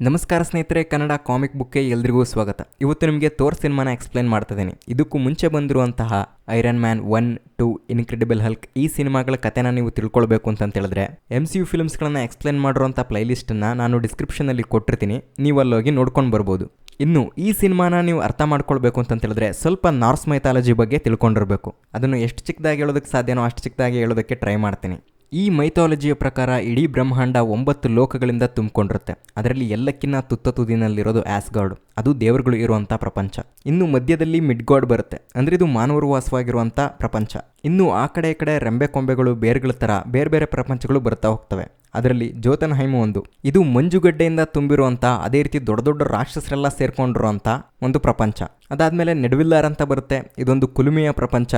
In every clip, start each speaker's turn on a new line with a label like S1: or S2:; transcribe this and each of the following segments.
S1: ನಮಸ್ಕಾರ ಸ್ನೇಹಿತರೆ, ಕನ್ನಡ ಕಾಮಿಕ್ ಬುಕ್ಗೆ ಎಲ್ರಿಗೂ ಸ್ವಾಗತ. ಇವತ್ತು ನಿಮಗೆ ಥೋರ್ ಸಿನಿಮಾನ ಎಕ್ಸ್ಪ್ಲೇನ್ ಮಾಡ್ತಿದ್ದೀನಿ. ಇದಕ್ಕೂ ಮುಂಚೆ ಬಂದಿರುವಂತಹ ಐರನ್ ಮ್ಯಾನ್ 1, 2, ಇನ್ಕ್ರೆಡಿಬಲ್ ಹಲ್ಕ್ ಈ ಸಿನಿಮಾಗಳ ಕಥೆನ ನೀವು ತಿಳ್ಕೊಳ್ಬೇಕು ಅಂತ ಹೇಳಿದ್ರೆ MCU ಫಿಲ್ಮ್ಸ್ಗಳನ್ನು ಎಕ್ಸ್ಪ್ಲೇನ್ ಮಾಡಿರುವಂಥ ಪ್ಲೇಲಿಸ್ಟನ್ನು ನಾನು ಡಿಸ್ಕ್ರಿಪ್ಷನಲ್ಲಿ ಕೊಟ್ಟಿರ್ತೀನಿ. ನೀವು ಅಲ್ಲೋಗಿ ನೋಡ್ಕೊಂಡು ಬರ್ಬೋದು. ಇನ್ನು ಈ ಸಿನಿಮಾನ ನೀವು ಅರ್ಥ ಮಾಡ್ಕೊಳ್ಬೇಕು ಅಂತ ಹೇಳಿದ್ರೆ ಸ್ವಲ್ಪ ನಾರ್ಸ್ ಮೈಥಾಲಜಿ ಬಗ್ಗೆ ತಿಳ್ಕೊಂಡಿರಬೇಕು. ಅದನ್ನು ಎಷ್ಟು ಚಿಕ್ಕದಾಗಿ ಹೇಳೋದಕ್ಕೆ ಸಾಧ್ಯನೋ ಅಷ್ಟು ಚಿಕ್ಕದಾಗಿ ಹೇಳೋದಕ್ಕೆ ಟ್ರೈ ಮಾಡ್ತೀನಿ. ಈ ಮೈಥಾಲಜಿಯ ಪ್ರಕಾರ ಇಡೀ ಬ್ರಹ್ಮಾಂಡ 9 ಲೋಕಗಳಿಂದ ತುಂಬಿಕೊಂಡಿರುತ್ತೆ. ಅದರಲ್ಲಿ ಎಲ್ಲಕ್ಕಿಂತ ತುದಿನಲ್ಲಿರೋದು ಆಸ್ಗಾರ್ಡ್, ಅದು ದೇವರುಗಳು ಇರುವಂಥ ಪ್ರಪಂಚ. ಇನ್ನು ಮಧ್ಯದಲ್ಲಿ ಮಿಡ್ಗಾಡ್ ಬರುತ್ತೆ, ಅಂದರೆ ಇದು ಮಾನವರು ವಾಸವಾಗಿರುವಂಥ ಪ್ರಪಂಚ. ಇನ್ನು ಆ ಕಡೆ ಈ ಕಡೆ ರೆಂಬೆ ಕೊಂಬೆಗಳು, ಬೇರ್ಗಳ ಥರ ಬೇರೆ ಬೇರೆ ಪ್ರಪಂಚಗಳು ಬರ್ತಾ ಹೋಗ್ತವೆ. ಅದರಲ್ಲಿ ಜೋತನ್ಹೈಮ್ ಒಂದು, ಇದು ಮಂಜುಗಡ್ಡೆಯಿಂದ ತುಂಬಿರುವಂಥ, ಅದೇ ರೀತಿ ದೊಡ್ಡ ದೊಡ್ಡ ರಾಕ್ಷಸರೆಲ್ಲ ಸೇರ್ಕೊಂಡಿರುವಂಥ ಒಂದು ಪ್ರಪಂಚ. ಅದಾದಮೇಲೆ ನೆಡ್ವಿಲ್ಲಾರ್ ಅಂತ ಬರುತ್ತೆ, ಇದೊಂದು ಕುಲುಮೆಯ ಪ್ರಪಂಚ.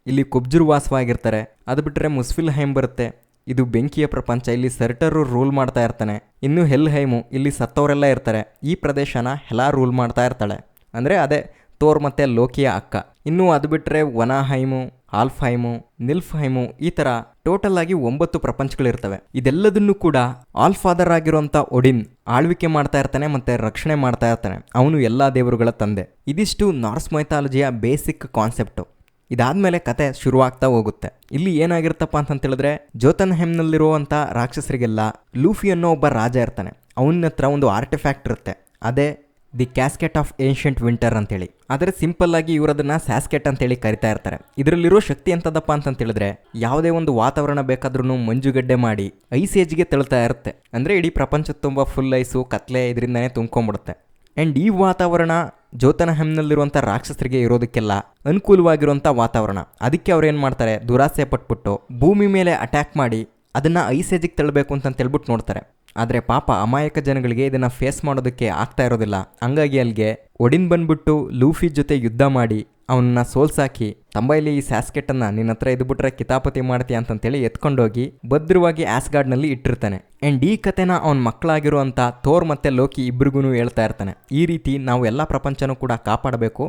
S1: ಇಲ್ಲಿ ಕುಬ್ಜರು ವಾಸವಾಗಿರ್ತಾರೆ. ಅದು ಬಿಟ್ಟರೆ ಮುಸ್ಫಿಲ್ಹೈಮ್ ಬರುತ್ತೆ, ಇದು ಬೆಂಕಿಯ ಪ್ರಪಂಚ. ಇಲ್ಲಿ ಸರ್ಟರು ರೂಲ್ ಮಾಡ್ತಾ ಇರ್ತಾನೆ. ಇನ್ನು ಹೆಲ್ಹೈಮು, ಇಲ್ಲಿ ಸತ್ತವರೆಲ್ಲ ಇರ್ತಾರೆ. ಈ ಪ್ರದೇಶನ ಹೆಲಾ ರೂಲ್ ಮಾಡ್ತಾ ಇರ್ತಾಳೆ, ಅಂದರೆ ಅದೇ ಥೋರ್ ಮತ್ತು ಲೋಕಿಯ ಅಕ್ಕ. ಇನ್ನು ಅದು ಬಿಟ್ಟರೆ ವನಾಹೈಮು, ಆಲ್ಫ್ಹೈಮು, ನಿಲ್ಫ್ಹೈಮು, ಈ ಥರ ಟೋಟಲ್ ಆಗಿ 9 ಪ್ರಪಂಚಗಳಿರ್ತವೆ. ಇದೆಲ್ಲದನ್ನು ಕೂಡ ಆಲ್ ಫಾದರ್ ಆಗಿರುವಂಥ ಒಡಿನ್ ಆಳ್ವಿಕೆ ಮಾಡ್ತಾ ಇರ್ತಾನೆ ಮತ್ತು ರಕ್ಷಣೆ ಮಾಡ್ತಾ ಇರ್ತಾನೆ. ಅವನು ಎಲ್ಲ ದೇವರುಗಳ ತಂದೆ. ಇದಿಷ್ಟು ನಾರ್ಸ್ ಮೈಥಾಲಜಿಯ ಬೇಸಿಕ್ ಕಾನ್ಸೆಪ್ಟು. ಇದಾದಮೇಲೆ ಕತೆ ಶುರುವಾಗ್ತಾ ಹೋಗುತ್ತೆ. ಇಲ್ಲಿ ಏನಾಗಿರುತ್ತಪ್ಪ ಅಂತಂತೇಳಿದ್ರೆ, ಜೋತನ್ಹೈಮ್ನಲ್ಲಿರುವಂಥ ರಾಕ್ಷಸರಿಗೆಲ್ಲ ಲೂಫಿ ಅನ್ನೋ ಒಬ್ಬ ರಾಜ ಇರ್ತಾನೆ. ಅವನ ಹತ್ರ ಒಂದು ಆರ್ಟಿಫ್ಯಾಕ್ಟ್ ಇರುತ್ತೆ, ಅದೇ the casket of ancient winter ಅಂತೇಳಿ. ಆದರೆ ಸಿಂಪಲ್ ಆಗಿ ಇವರದನ್ನ ಸ್ಯಾಸ್ಕೆಟ್ ಅಂತೇಳಿ ಕರಿತಾ ಇರ್ತಾರೆ. ಇದರಲ್ಲಿರೋ ಶಕ್ತಿ ಎಂತದಪ್ಪ ಅಂತಂತೇಳಿದ್ರೆ, ಯಾವುದೇ ಒಂದು ವಾತಾವರಣ ಬೇಕಾದ್ರೂ ಮಂಜುಗಡ್ಡೆ ಮಾಡಿ ಐಸ್ ಏಜ್ಗೆ ತಳ್ತಾ ಇರುತ್ತೆ. ಅಂದರೆ ಇಡೀ ಪ್ರಪಂಚ ತುಂಬ ಫುಲ್ ಐಸು ಕತ್ಲೆ ಇದರಿಂದನೇ ತುಂಬ್ಕೊಂಡ್ಬಿಡುತ್ತೆ. ಆ್ಯಂಡ್ ಈ ವಾತಾವರಣ ಜೋತನ್ಹೈಮ್ನಲ್ಲಿರುವಂಥ ರಾಕ್ಷಸರಿಗೆ ಇರೋದಕ್ಕೆಲ್ಲ ಅನುಕೂಲವಾಗಿರುವಂಥ ವಾತಾವರಣ. ಅದಕ್ಕೆ ಅವ್ರು ಏನು ಮಾಡ್ತಾರೆ, ದುರಾಸೆ ಪಟ್ಬಿಟ್ಟು ಭೂಮಿ ಮೇಲೆ ಅಟ್ಯಾಕ್ ಮಾಡಿ ಅದನ್ನು ಐಸೇಜಿಗೆ ತಳ್ಳಬೇಕು ಅಂತೇಳ್ಬಿಟ್ಟು ನೋಡ್ತಾರೆ. ಆದರೆ ಪಾಪ ಅಮಾಯಕ ಜನಗಳಿಗೆ ಇದನ್ನು ಫೇಸ್ ಮಾಡೋದಕ್ಕೆ ಆಗ್ತಾ ಇರೋದಿಲ್ಲ. ಹಂಗಾಗಿ ಅಲ್ಲಿಗೆ ಒಡಿನ್ ಬಂದ್ಬಿಟ್ಟು ಲೂಫಿ ಜೊತೆ ಯುದ್ಧ ಮಾಡಿ ಅವನನ್ನ ಸೋಲ್ಸಾಕಿ, ತಂಬೈಲಿ ಈ ಸ್ಯಾಸ್ಕೆಟನ್ನು ನಿನ್ನ ಹತ್ರ ಇದ್ಬಿಟ್ರೆ ಕಿತಾಪತಿ ಮಾಡ್ತೀಯ ಅಂತೇಳಿ ಎತ್ಕೊಂಡೋಗಿ ಭದ್ರವಾಗಿ ಆಸ್ಗಾರ್ಡ್ನಲ್ಲಿ ಇಟ್ಟಿರ್ತಾನೆ. ಆ್ಯಂಡ್ ಈ ಕಥೆನ ಅವನ ಮಕ್ಕಳಾಗಿರುವಂಥ ಥೋರ್ ಮತ್ತು ಲೋಕಿ ಇಬ್ರಿಗೂ ಹೇಳ್ತಾ ಇರ್ತಾನೆ. ಈ ರೀತಿ ನಾವು ಎಲ್ಲ ಪ್ರಪಂಚನೂ ಕೂಡ ಕಾಪಾಡಬೇಕು,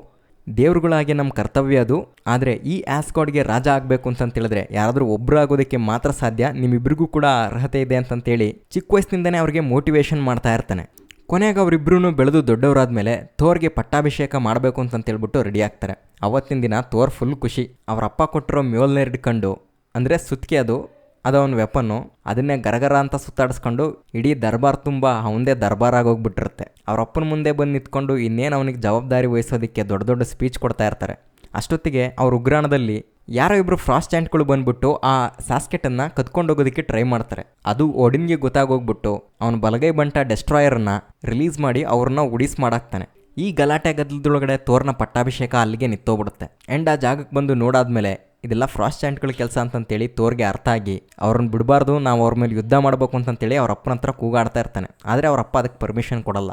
S1: ದೇವ್ರುಗಳಾಗಿ ನಮ್ಮ ಕರ್ತವ್ಯ ಅದು. ಆದರೆ ಈ ಆಸ್ಗಾರ್ಡ್ಗೆ ರಾಜ ಆಗಬೇಕು ಅಂತಂತೇಳಿದ್ರೆ ಯಾರಾದರೂ ಒಬ್ಬರು ಆಗೋದಕ್ಕೆ ಮಾತ್ರ ಸಾಧ್ಯ, ನಿಮ್ಮಿಬ್ರಿಗೂ ಕೂಡ ಅರ್ಹತೆ ಇದೆ ಅಂತಂತೇಳಿ ಚಿಕ್ಕ ವಯಸ್ಸಿನಿಂದನೇ ಅವ್ರಿಗೆ ಮೋಟಿವೇಶನ್ ಮಾಡ್ತಾ ಇರ್ತಾನೆ. ಕೊನೆಗೆ ಅವರಿಬ್ಬರೂ ಬೆಳೆದು ದೊಡ್ಡವರಾದ್ಮೇಲೆ ಥೋರ್ಗೆ ಪಟ್ಟಾಭಿಷೇಕ ಮಾಡಬೇಕು ಅಂತಂತೇಳ್ಬಿಟ್ಟು ರೆಡಿ ಆಗ್ತಾರೆ. ಅವತ್ತಿನ ದಿನ ಥೋರ್ ಫುಲ್ ಖುಷಿ. ಅವರ ಅಪ್ಪ ಕೊಟ್ಟಿರೋ ಮ್ಯೋಲ್ನ ಹಿಡ್ಕೊಂಡು, ಅಂದರೆ ಸುತ್ತಿಗೆ ಅದು ಅವನ ವೆಪನ್ನು, ಅದನ್ನೇ ಗರಗರ ಅಂತ ಸುತ್ತಾಡಿಸ್ಕೊಂಡು ಇಡೀ ದರ್ಬಾರ್ ತುಂಬ ಅವಂದೇ ದರ್ಬಾರ್ ಆಗೋಗ್ಬಿಟ್ಟಿರುತ್ತೆ. ಅವ್ರ ಅಪ್ಪನ ಮುಂದೆ ಬಂದು ನಿಂತ್ಕೊಂಡು ಇನ್ನೇನು ಅವನಿಗೆ ಜವಾಬ್ದಾರಿ ವಹಿಸೋದಕ್ಕೆ ದೊಡ್ಡ ದೊಡ್ಡ ಸ್ಪೀಚ್ ಕೊಡ್ತಾ ಇರ್ತಾರೆ. ಅಷ್ಟೊತ್ತಿಗೆ ಅವ್ರ ಉಗ್ರಾಣದಲ್ಲಿ ಯಾರೋ ಇಬ್ಬರು ಫ್ರಾಸ್ಟ್ ಜಾಯಿಂಟ್ಗಳು ಬಂದ್ಬಿಟ್ಟು ಆ ಸ್ಯಾಸ್ಕೆಟನ್ನು ಕತ್ಕೊಂಡು ಹೋಗೋದಕ್ಕೆ ಟ್ರೈ ಮಾಡ್ತಾರೆ. ಅದು ಒಡಿನ್ಗೆ ಗೊತ್ತಾಗೋಗ್ಬಿಟ್ಟು ಅವನ ಬಲಗೈ ಬಂಟ ಡೆಸ್ಟ್ರಾಯರನ್ನು ರಿಲೀಸ್ ಮಾಡಿ ಅವ್ರನ್ನ ಉಡಿಸ್ ಮಾಡಾಕ್ತಾನೆ. ಈ ಗಲಾಟೆ ಗದ್ದಲದೊಳಗಡೆ ಥೋರ್ನ ಪಟ್ಟಾಭಿಷೇಕ ಅಲ್ಲಿಗೆ ನಿಂತೋಗ್ಬಿಡುತ್ತೆ. ಆ್ಯಂಡ್ ಆ ಜಾಗಕ್ಕೆ ಬಂದು ನೋಡಾದ್ಮೇಲೆ ಇದೆಲ್ಲ ಫ್ರಾಸ್ಟ್ ಜಾಯಿಂಟ್ಗಳ ಕೆಲಸ ಅಂತಂತೇಳಿ ಥೋರ್ಗೆ ಅರ್ಥ ಆಗಿ ಅವ್ರನ್ನ ಬಿಡಬಾರ್ದು, ನಾವು ಅವ್ರ ಮೇಲೆ ಯುದ್ಧ ಮಾಡಬೇಕು ಅಂತಂತೇಳಿ ಅವ್ರ ಅಪ್ಪನ ಹತ್ರ ಕೂಗಾಡ್ತಾ ಇರ್ತಾನೆ. ಆದರೆ ಅವ್ರ ಅಪ್ಪ ಅದಕ್ಕೆ ಪರ್ಮಿಷನ್ ಕೊಡಲ್ಲ.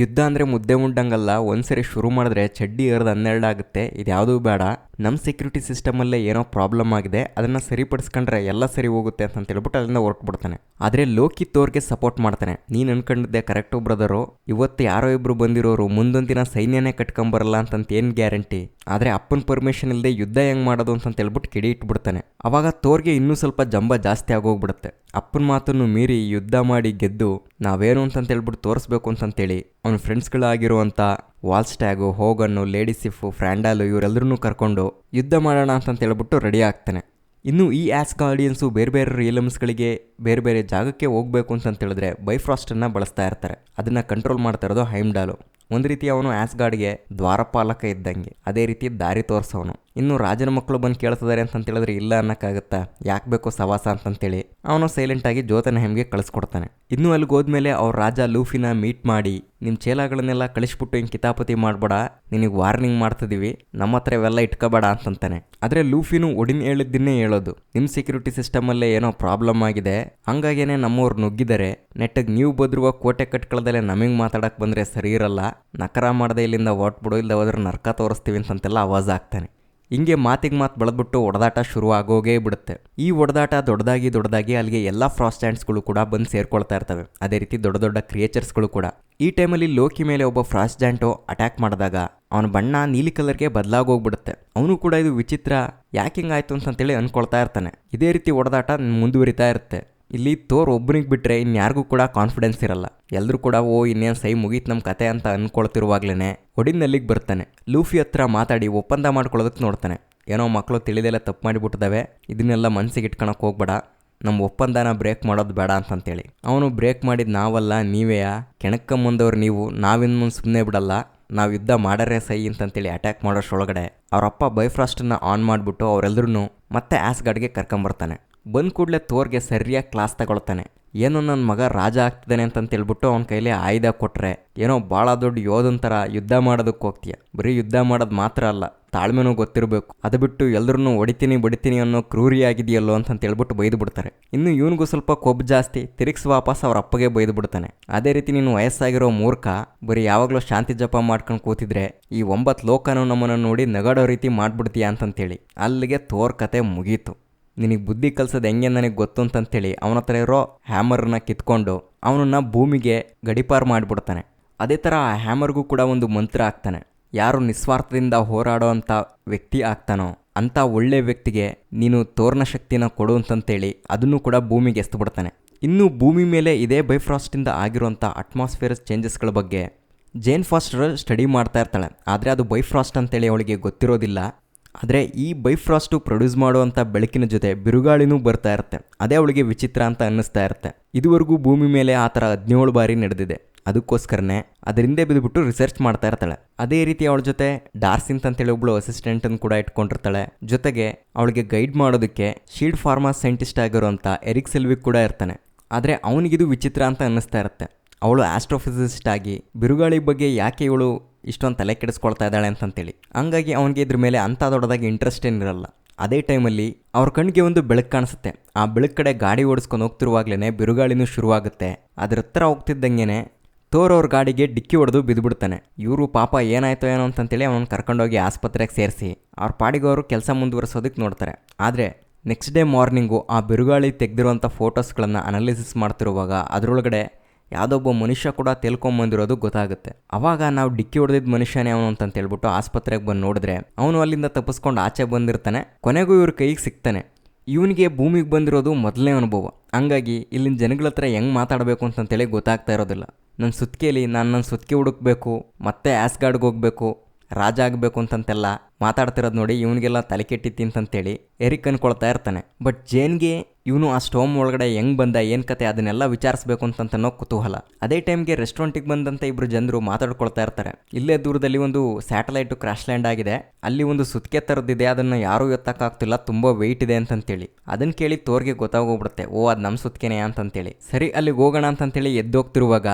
S1: ಯುದ್ಧ ಅಂದರೆ ಮುದ್ದೆ ಉಂಡಂಗಲ್ಲ, ಒಂದ್ಸರಿ ಶುರು ಮಾಡಿದ್ರೆ ಚಡ್ಡಿ ಏರ್ದು 12 ಆಗುತ್ತೆ. ಇದು ಯಾವುದೂ ಬೇಡ, ನಮ್ಮ ಸೆಕ್ಯೂರಿಟಿ ಸಿಸ್ಟಮಲ್ಲೇ ಏನೋ ಪ್ರಾಬ್ಲಮ್ ಆಗಿದೆ, ಅದನ್ನು ಸರಿಪಡಿಸ್ಕೊಂಡ್ರೆ ಎಲ್ಲ ಸರಿ ಹೋಗುತ್ತೆ ಅಂತೇಳ್ಬಿಟ್ಟು ಅಲ್ಲಿಂದ ಹೊರಟ್ಬಿಡ್ತಾನೆ. ಆದರೆ ಲೋಕಿ ಥೋರ್ಗೆ ಸಪೋರ್ಟ್ ಮಾಡ್ತಾನೆ. ನೀನು ಅನ್ಕೊಂಡಿದ್ದೆ ಕರೆಕ್ಟು ಬ್ರದರು, ಇವತ್ತು ಯಾರೋ ಇಬ್ಬರು ಬಂದಿರೋರು ಮುಂದೊಂದು ದಿನ ಸೈನ್ಯನೇ ಕಟ್ಕೊಂಬರಲ್ಲ ಅಂತೇನು ಗ್ಯಾರಂಟಿ. ಆದರೆ ಅಪ್ಪನ ಪರ್ಮಿಷನ್ ಇಲ್ಲದೆ ಯುದ್ಧ ಹೆಂಗೆ ಮಾಡೋದು ಅಂತೇಳ್ಬಿಟ್ಟು ಕಿಡಿ ಇಟ್ಬಿಡ್ತಾನೆ. ಅವಾಗ ಥೋರ್ಗೆ ಇನ್ನೂ ಸ್ವಲ್ಪ ಜಂಬ ಜಾಸ್ತಿ ಆಗೋಗ್ಬಿಡುತ್ತೆ. ಅಪ್ಪನ ಮಾತನ್ನು ಮೀರಿ ಯುದ್ಧ ಮಾಡಿ ಗೆದ್ದು ನಾವೇನು ಅಂತೇಳ್ಬಿಟ್ಟು ತೋರಿಸ್ಬೇಕು ಅಂತೇಳಿ ಅವನ ಫ್ರೆಂಡ್ಸ್ಗಳಾಗಿರುವಂಥ ವಾಲ್ಸ್ಟ್ಯಾಗು, ಹೋಗನ್ನು, ಲೇಡಿ ಸಿಫು, ಫ್ರ್ಯಾಂಡಾಲು ಇವರೆಲ್ಲರೂ ಕರ್ಕೊಂಡು ಯುದ್ಧ ಮಾಡೋಣ ಅಂತೇಳ್ಬಿಟ್ಟು ರೆಡಿ ಆಗ್ತಾನೆ. ಇನ್ನು ಈ ಆಸ್ಗಾರ್ಡಿಯನ್ಸು ಬೇರೆ ಬೇರೆ ರಿಯಲಮ್ಸ್ಗಳಿಗೆ ಬೇರೆ ಬೇರೆ ಜಾಗಕ್ಕೆ ಹೋಗಬೇಕು ಅಂತೇಳಿದ್ರೆ ಬೈಫ್ರಾಸ್ಟನ್ನು ಬಳಸ್ತಾ ಇರ್ತಾರೆ. ಅದನ್ನು ಕಂಟ್ರೋಲ್ ಮಾಡ್ತಾ ಇರೋದು ಹೈಮ್ಡಾಲು. ಒಂದು ರೀತಿ ಅವನು ಆಸ್ಗಾರ್ಡ್ಗೆ ದ್ವಾರಪಾಲಕ ಇದ್ದಂಗೆ, ಅದೇ ರೀತಿ ದಾರಿ ತೋರಿಸೋನು. ಇನ್ನು ರಾಜನ ಮಕ್ಕಳು ಬಂದು ಕೇಳ್ತಿದ್ದಾರೆ ಅಂತೇಳಿದ್ರೆ ಇಲ್ಲ ಅನ್ನೋಕ್ಕಾಗತ್ತಾ, ಯಾಕೆ ಬೇಕೋ ಸವಾಸ ಅಂತೇಳಿ ಅವನು ಸೈಲೆಂಟಾಗಿ ಜೋತನ್ಹೈಮ್ಗೆ ಕಳಿಸ್ಕೊಡ್ತಾನೆ. ಇನ್ನೂ ಅಲ್ಲಿಗೆ ಹೋದ್ಮೇಲೆ ಅವ್ರ ರಾಜ ಲೂಫಿನ ಮೀಟ್ ಮಾಡಿ, ನಿಮ್ಮ ಚೇಲಾಗಳನ್ನೆಲ್ಲ ಕಳಿಸ್ಬಿಟ್ಟು ಹಿಂಗೆ ಕಿತಾಪತಿ ಮಾಡಬೇಡ, ನಿನಗೆ ವಾರ್ನಿಂಗ್ ಮಾಡ್ತಿದ್ದೀವಿ, ನಮ್ಮ ಹತ್ರ ಇವೆಲ್ಲ ಇಟ್ಕೋಬೇಡ ಅಂತಂತಾನೆ. ಆದರೆ ಲೂಫಿನೂ ಒಡಿನ್ ಹೇಳಿದ್ದನ್ನೇ ಹೇಳೋದು, ನಿಮ್ಮ ಸೆಕ್ಯೂರಿಟಿ ಸಿಸ್ಟಮಲ್ಲೇ ಏನೋ ಪ್ರಾಬ್ಲಮ್ ಆಗಿದೆ, ಹಂಗಾಗೇನೆ ನಮ್ಮವ್ರು ನುಗ್ಗಿದ್ದಾರೆ, ನೆಟ್ಟಿಗೆ ನೀವು ಬದ್ರುವ ಕೋಟೆ ಕಟ್ಕೊಳ್ಳದಲ್ಲೇ ನಮಗೆ ಮಾತಾಡಕ್ಕೆ ಬಂದರೆ ಸರಿ ಇರಲ್ಲ, ನಕರ ಮಾಡದೆ ಇಲ್ಲಿಂದ ಹೊಟ್ಬಿಡು, ಇಲ್ಲದೆ ಹೋದ್ರೆ ನರ್ಕ ತೋರಿಸ್ತೀವಿ ಅಂತಂತೆಲ್ಲ ಆವಾಜ್ ಆಗ್ತಾನೆ. ಹಿಂಗೆ ಮಾತಿಗೆ ಮಾತು ಬೆಳೆದ್ಬಿಟ್ಟು ಹೊಡೆದಾಟ ಶುರು ಆಗೋಗೇ ಬಿಡುತ್ತೆ. ಈ ಹೊಡೆದಾಟ ದೊಡ್ಡದಾಗಿ ಅಲ್ಲಿಗೆ ಎಲ್ಲ ಫ್ರಾಸ್ಟ್ ಜಾಯಿಂಟ್ಸ್ಗಳು ಕೂಡ ಬಂದು ಸೇರ್ಕೊಳ್ತಾ ಇರ್ತವೆ. ಅದೇ ರೀತಿ ದೊಡ್ಡ ದೊಡ್ಡ ಕ್ರಿಯೇಚರ್ಸ್ಗಳು ಕೂಡ. ಈ ಟೈಮಲ್ಲಿ ಲೋಕಿ ಮೇಲೆ ಒಬ್ಬ ಫ್ರಾಸ್ಟ್ ಜಾಯಿಂಟು ಅಟ್ಯಾಕ್ ಮಾಡಿದಾಗ ಅವನ ಬಣ್ಣ ನೀಲಿ ಕಲರ್ಗೆ ಬದಲಾಗೋಗ್ಬಿಡುತ್ತೆ. ಅವನು ಕೂಡ ಇದು ವಿಚಿತ್ರ, ಯಾಕೆ ಹಿಂಗಾಯ್ತು ಅಂತೇಳಿ ಅಂದ್ಕೊಳ್ತಾ ಇರ್ತಾನೆ. ಇದೇ ರೀತಿ ಹೊಡೆದಾಟ ಮುಂದುವರಿತಾ ಇರುತ್ತೆ. ಇಲ್ಲಿ ಥೋರ್ ಒಬ್ಬನಿಗೆ ಬಿಟ್ಟರೆ ಇನ್ಯಾರಿಗೂ ಕೂಡ ಕಾನ್ಫಿಡೆನ್ಸ್ ಇರಲ್ಲ. ಎಲ್ಲರೂ ಕೂಡ ಇನ್ನೇನು ಸೈ ಮುಗೀತು ನಮ್ಮ ಕತೆ ಅಂತ ಅಂದ್ಕೊಳ್ತಿರುವಾಗ್ಲೇ ಒಡಿನಲ್ಲಿಗೆ ಬರ್ತಾನೆ. ಲೂಫಿ ಹತ್ರ ಮಾತಾಡಿ ಒಪ್ಪಂದ ಮಾಡ್ಕೊಳ್ಳೋದಕ್ಕೆ ನೋಡ್ತಾನೆ. ಏನೋ ಮಕ್ಕಳು ತಿಳಿದೆಲ್ಲ ತಪ್ಪು ಮಾಡಿಬಿಟ್ಟಿದ್ದಾವೆ, ಇದನ್ನೆಲ್ಲ ಮನಸ್ಸಿಗೆ ಇಟ್ಕೊಳಕ್ಕೆ ಹೋಗ್ಬೇಡ, ನಮ್ಮ ಒಪ್ಪಂದನ ಬ್ರೇಕ್ ಮಾಡೋದು ಬೇಡ ಅಂತಂತೇಳಿ. ಅವನು ಬ್ರೇಕ್ ಮಾಡಿದ ನಾವಲ್ಲ ನೀವೇಯಾ, ಕೆಣಕಂಬಂದವ್ರು ನೀವು, ನಾವಿನ್ ಮುಂದೆ ಸುಮ್ಮನೆ ಬಿಡಲ್ಲ, ನಾವು ಯುದ್ಧ ಮಾಡರೇ ಸೈ ಅಂತಂತೇಳಿ ಅಟ್ಯಾಕ್ ಮಾಡೋಷ್ಟೊಳಗಡೆ ಅವರಪ್ಪ ಬೈಫ್ರಾಸ್ಟನ್ನು ಆನ್ ಮಾಡಿಬಿಟ್ಟು ಅವರೆಲ್ಲರೂ ಮತ್ತೆ ಆಸ್ಗಾರ್ಡ್ಗೆ ಕರ್ಕೊಂಬರ್ತಾನೆ. ಬಂದ ಕೂಡಲೇ ಥೋರ್ಗೆ ಸರಿಯಾಗಿ ಕ್ಲಾಸ್ ತಗೊಳ್ತಾನೆ. ಏನೋ ನನ್ನ ಮಗ ರಾಜ ಆಗ್ತಿದ್ದಾನೆ ಅಂತಂತೇಳ್ಬಿಟ್ಟು ಅವನ ಕೈಲಿ ಆಯುಧ ಕೊಟ್ಟರೆ ಏನೋ ಭಾಳ ದೊಡ್ಡ ಯೋಧನ ಥರ ಯುದ್ಧ ಮಾಡೋದಕ್ಕೆ ಹೋಗ್ತೀಯ, ಬರೀ ಯುದ್ಧ ಮಾಡೋದು ಮಾತ್ರ ಅಲ್ಲ ತಾಳ್ಮೆನೂ ಗೊತ್ತಿರಬೇಕು, ಅದು ಬಿಟ್ಟು ಎಲ್ಲರೂ ಹೊಡಿತೀನಿ ಬಡಿತೀನಿ ಅನ್ನೋ ಕ್ರೂರಿಯಾಗಿದೆಯಲ್ಲೋ ಅಂತಂತೇಳ್ಬಿಟ್ಟು ಬೈದು ಬಿಡ್ತಾರೆ. ಇನ್ನು ಇವನಿಗೂ ಸ್ವಲ್ಪ ಕೊಬ್ಬು ಜಾಸ್ತಿ, ತಿರುಗಿಸಿ ವಾಪಸ್ ಅವ್ರ ಅಪ್ಪಗೆ ಬೈದು ಬಿಡ್ತಾನೆ. ಅದೇ ರೀತಿ ನೀನು ವಯಸ್ಸಾಗಿರೋ ಮೂರ್ಖ, ಬರೀ ಯಾವಾಗಲೂ ಶಾಂತಿ ಜಪ ಮಾಡ್ಕೊಂಡು ಕೂತಿದ್ರೆ ಈ 9 ಲೋಕನೂ ನಮ್ಮನ್ನು ನೋಡಿ ನಗಾಡೋ ರೀತಿ ಮಾಡ್ಬಿಡ್ತೀಯ ಅಂತಂತೇಳಿ. ಅಲ್ಲಿಗೆ ಥೋರ್ ಕತೆ ಮುಗೀತು. ನಿನಗೆ ಬುದ್ಧಿ ಕಲ್ಸೋದು ಹೆಂಗೆ ನನಗೆ ಗೊತ್ತು ಅಂತಂತೇಳಿ ಅವನ ಹತ್ರ ಇರೋ ಹ್ಯಾಮರನ್ನ ಕಿತ್ಕೊಂಡು ಅವನನ್ನು ಭೂಮಿಗೆ ಗಡಿಪಾರು ಮಾಡಿಬಿಡ್ತಾನೆ. ಅದೇ ಥರ ಆ ಹ್ಯಾಮರ್ಗೂ ಕೂಡ ಒಂದು ಮಂತ್ರ ಆಗ್ತಾನೆ. ಯಾರು ನಿಸ್ವಾರ್ಥದಿಂದ ಹೋರಾಡೋ ಅಂಥ ವ್ಯಕ್ತಿ ಆಗ್ತಾನೋ ಅಂಥ ಒಳ್ಳೆ ವ್ಯಕ್ತಿಗೆ ನೀನು ಥೋರ್ನ ಶಕ್ತಿನ ಕೊಡು ಅಂತಂತೇಳಿ ಅದನ್ನು ಕೂಡ ಭೂಮಿಗೆ ಎಸ್ದುಬಿಡ್ತಾನೆ. ಇನ್ನು ಭೂಮಿ ಮೇಲೆ ಇದೇ ಬೈಫ್ರಾಸ್ಟಿಂದ ಆಗಿರುವಂಥ ಅಟ್ಮಾಸ್ಫಿಯರ್ ಚೇಂಜಸ್ಗಳ ಬಗ್ಗೆ ಜೇನ್ ಫಾಸ್ಟರ್ ಸ್ಟಡಿ ಮಾಡ್ತಾ ಇರ್ತಾಳೆ. ಆದರೆ ಅದು ಬೈಫ್ರಾಸ್ಟ್ ಅಂತೇಳಿ ಅವಳಿಗೆ ಗೊತ್ತಿರೋದಿಲ್ಲ. ಆದರೆ ಈ ಬೈಫ್ರಾಸ್ಟು ಪ್ರೊಡ್ಯೂಸ್ ಮಾಡುವಂಥ ಬೆಳಕಿನ ಜೊತೆ ಬಿರುಗಾಳಿನೂ ಬರ್ತಾ ಇರುತ್ತೆ. ಅದೇ ಅವಳಿಗೆ ವಿಚಿತ್ರ ಅಂತ ಅನ್ನಿಸ್ತಾ ಇರುತ್ತೆ. ಇದುವರೆಗೂ ಭೂಮಿ ಮೇಲೆ ಆ ಥರ 17 ಬಾರಿ ನಡೆದಿದೆ. ಅದಕ್ಕೋಸ್ಕರನೇ ಅದರಿಂದ ಬಿದ್ದುಬಿಟ್ಟು ರಿಸರ್ಚ್ ಮಾಡ್ತಾ ಇರ್ತಾಳೆ. ಅದೇ ರೀತಿ ಅವಳ ಜೊತೆ ಡಾರ್ಸಿಂತ್ ಅಂತೇಳಿ ಒಬ್ಳು ಅಸಿಸ್ಟೆಂಟನ್ನು ಕೂಡ ಇಟ್ಕೊಂಡಿರ್ತಾಳೆ. ಜೊತೆಗೆ ಅವಳಿಗೆ ಗೈಡ್ ಮಾಡೋದಕ್ಕೆ ಶೀಲ್ಡ್ ಫಾರ್ಮಾ ಸೈಂಟಿಸ್ಟ್ ಆಗಿರೋಂಥ ಎರಿಕ್ ಸೆಲ್ವಿಕ್ ಕೂಡ ಇರ್ತಾನೆ. ಆದರೆ ಅವನಿಗಿದು ವಿಚಿತ್ರ ಅಂತ ಅನ್ನಿಸ್ತಾ ಇರುತ್ತೆ. ಅವಳು ಆಸ್ಟ್ರೋಫಿಸಿಸ್ಟ್ ಆಗಿ ಬಿರುಗಾಳಿ ಬಗ್ಗೆ ಯಾಕೆ ಇವಳು ಇಷ್ಟೊಂದು ತಲೆ ಕೆಡಿಸ್ಕೊಳ್ತಾ ಇದ್ದಾಳೆ ಅಂತಂತೇಳಿ. ಹಂಗಾಗಿ ಅವನಿಗೆ ಇದ್ರ ಮೇಲೆ ಅಂಥ ದೊಡ್ಡದಾಗಿ ಇಂಟ್ರೆಸ್ಟ್ ಏನಿರಲ್ಲ. ಅದೇ ಟೈಮಲ್ಲಿ ಅವ್ರ ಕಣ್ಣಿಗೆ ಒಂದು ಬೆಳಕು ಕಾಣಿಸುತ್ತೆ. ಆ ಬೆಳಕು ಕಡೆ ಗಾಡಿ ಓಡಿಸ್ಕೊಂಡು ಹೋಗ್ತಿರುವಾಗ್ಲೇ ಬಿರುಗಾಳಿನೂ ಶುರುವಾಗುತ್ತೆ. ಅದ್ರ ಹತ್ರ ಹೋಗ್ತಿದ್ದಂಗೆ ಥೋರ್ ಅವ್ರ ಗಾಡಿಗೆ ಡಿಕ್ಕಿ ಹೊಡೆದು ಬಿದ್ದುಬಿಡ್ತಾನೆ. ಇವರು ಪಾಪ ಏನಾಯ್ತೋ ಏನೋ ಅಂತಂತೇಳಿ ಅವನು ಕರ್ಕೊಂಡೋಗಿ ಆಸ್ಪತ್ರೆಗೆ ಸೇರಿಸಿ ಅವ್ರ ಪಾಡಿಗೆ ಅವರು ಕೆಲಸ ಮುಂದುವರಿಸೋದಕ್ಕೆ ನೋಡ್ತಾರೆ. ಆದರೆ ನೆಕ್ಸ್ಟ್ ಡೇ ಮಾರ್ನಿಂಗು ಆ ಬಿರುಗಾಳಿ ತೆಗೆದಿರುವಂಥ ಫೋಟೋಸ್ಗಳನ್ನು ಅನಾಲಿಸಿಸ್ ಮಾಡ್ತಿರುವಾಗ ಅದರೊಳಗಡೆ ಯಾವುದೊಬ್ಬ ಮನುಷ್ಯ ಕೂಡ ತೇಲ್ಕೊಂಬಂದಿರೋದು ಗೊತ್ತಾಗುತ್ತೆ. ಅವಾಗ ನಾವು ಡಿಕ್ಕಿ ಹೊಡೆದಿದ್ದ ಮನುಷ್ಯನೇ ಅವನು ಅಂತಂತೇಳ್ಬಿಟ್ಟು ಆಸ್ಪತ್ರೆಗೆ ಬಂದು ನೋಡಿದ್ರೆ ಅವನು ಅಲ್ಲಿಂದ ತಪ್ಪಿಸ್ಕೊಂಡು ಆಚೆ ಬಂದಿರ್ತಾನೆ. ಕೊನೆಗೂ ಇವ್ರ ಕೈಗೆ ಸಿಗ್ತಾನೆ. ಇವನಿಗೆ ಭೂಮಿಗೆ ಬಂದಿರೋದು ಮೊದಲನೇ ಅನುಭವ. ಹಂಗಾಗಿ ಇಲ್ಲಿನ ಜನಗಳ ಹತ್ರ ಹೆಂಗೆ ಮಾತಾಡಬೇಕು ಅಂತಂತೇಳಿ ಗೊತ್ತಾಗ್ತಾ ಇರೋದಿಲ್ಲ. ನನ್ನ ಸುತ್ತಿಗೆಯಲ್ಲಿ ನನ್ನ ಸುತ್ತಿಗೆ ಹುಡುಕ್ಬೇಕು, ಮತ್ತೆ ಆಸ್ಗಾರ್ಡ್ಗೆ ಹೋಗಬೇಕು, ರಾಜ ಆಗಬೇಕು ಅಂತಂತೆಲ್ಲ ಮಾತಾಡ್ತಿರೋದು ನೋಡಿ ಇವನಿಗೆಲ್ಲ ತಲೆ ಕೆಟ್ಟಿತ್ತು ಅಂತಂತೇಳಿ ಎರಿಕ್ ಅನ್ಕೊಳ್ತಾ ಇರ್ತಾನೆ. ಬಟ್ ಜೇನ್ಗೆ ಇವನು ಆ ಸ್ಟೋಮ್ ಒಳಗಡೆ ಹೆಂಗೆ ಬಂದ, ಏನು ಕತೆ ಅದನ್ನೆಲ್ಲ ವಿಚಾರಿಸ್ಬೇಕು ಅಂತನೋ ಕುತೂಹಲ. ಅದೇ ಟೈಮ್ಗೆ ರೆಸ್ಟೋರೆಂಟಿಗೆ ಬಂದಂಥ ಇಬ್ಬರು ಜನರು ಮಾತಾಡ್ಕೊಳ್ತಾ ಇರ್ತಾರೆ. ಇಲ್ಲೇ ದೂರದಲ್ಲಿ ಒಂದು ಸ್ಯಾಟಲೈಟು ಕ್ರಾಶ್ ಲ್ಯಾಂಡ್ ಆಗಿದೆ, ಅಲ್ಲಿ ಒಂದು ಸುತ್ತಿಗೆ ಥರದ್ದಿದೆ, ಅದನ್ನು ಯಾರೂ ಎತ್ತಕ್ಕಾಗ್ತಿಲ್ಲ, ತುಂಬ ವೆಯ್ಟ್ ಇದೆ ಅಂತಂತೇಳಿ. ಅದನ್ನು ಕೇಳಿ ಥೋರ್ಗೆ ಗೊತ್ತಾಗೋಗ್ಬಿಡುತ್ತೆ, ಅದು ನಮ್ಮ ಸುತ್ತಿಗೆನೇ ಅಂತಂತೇಳಿ. ಸರಿ ಅಲ್ಲಿಗೆ ಹೋಗೋಣ ಅಂತಂತೇಳಿ ಎದ್ದೋಗ್ತಿರುವಾಗ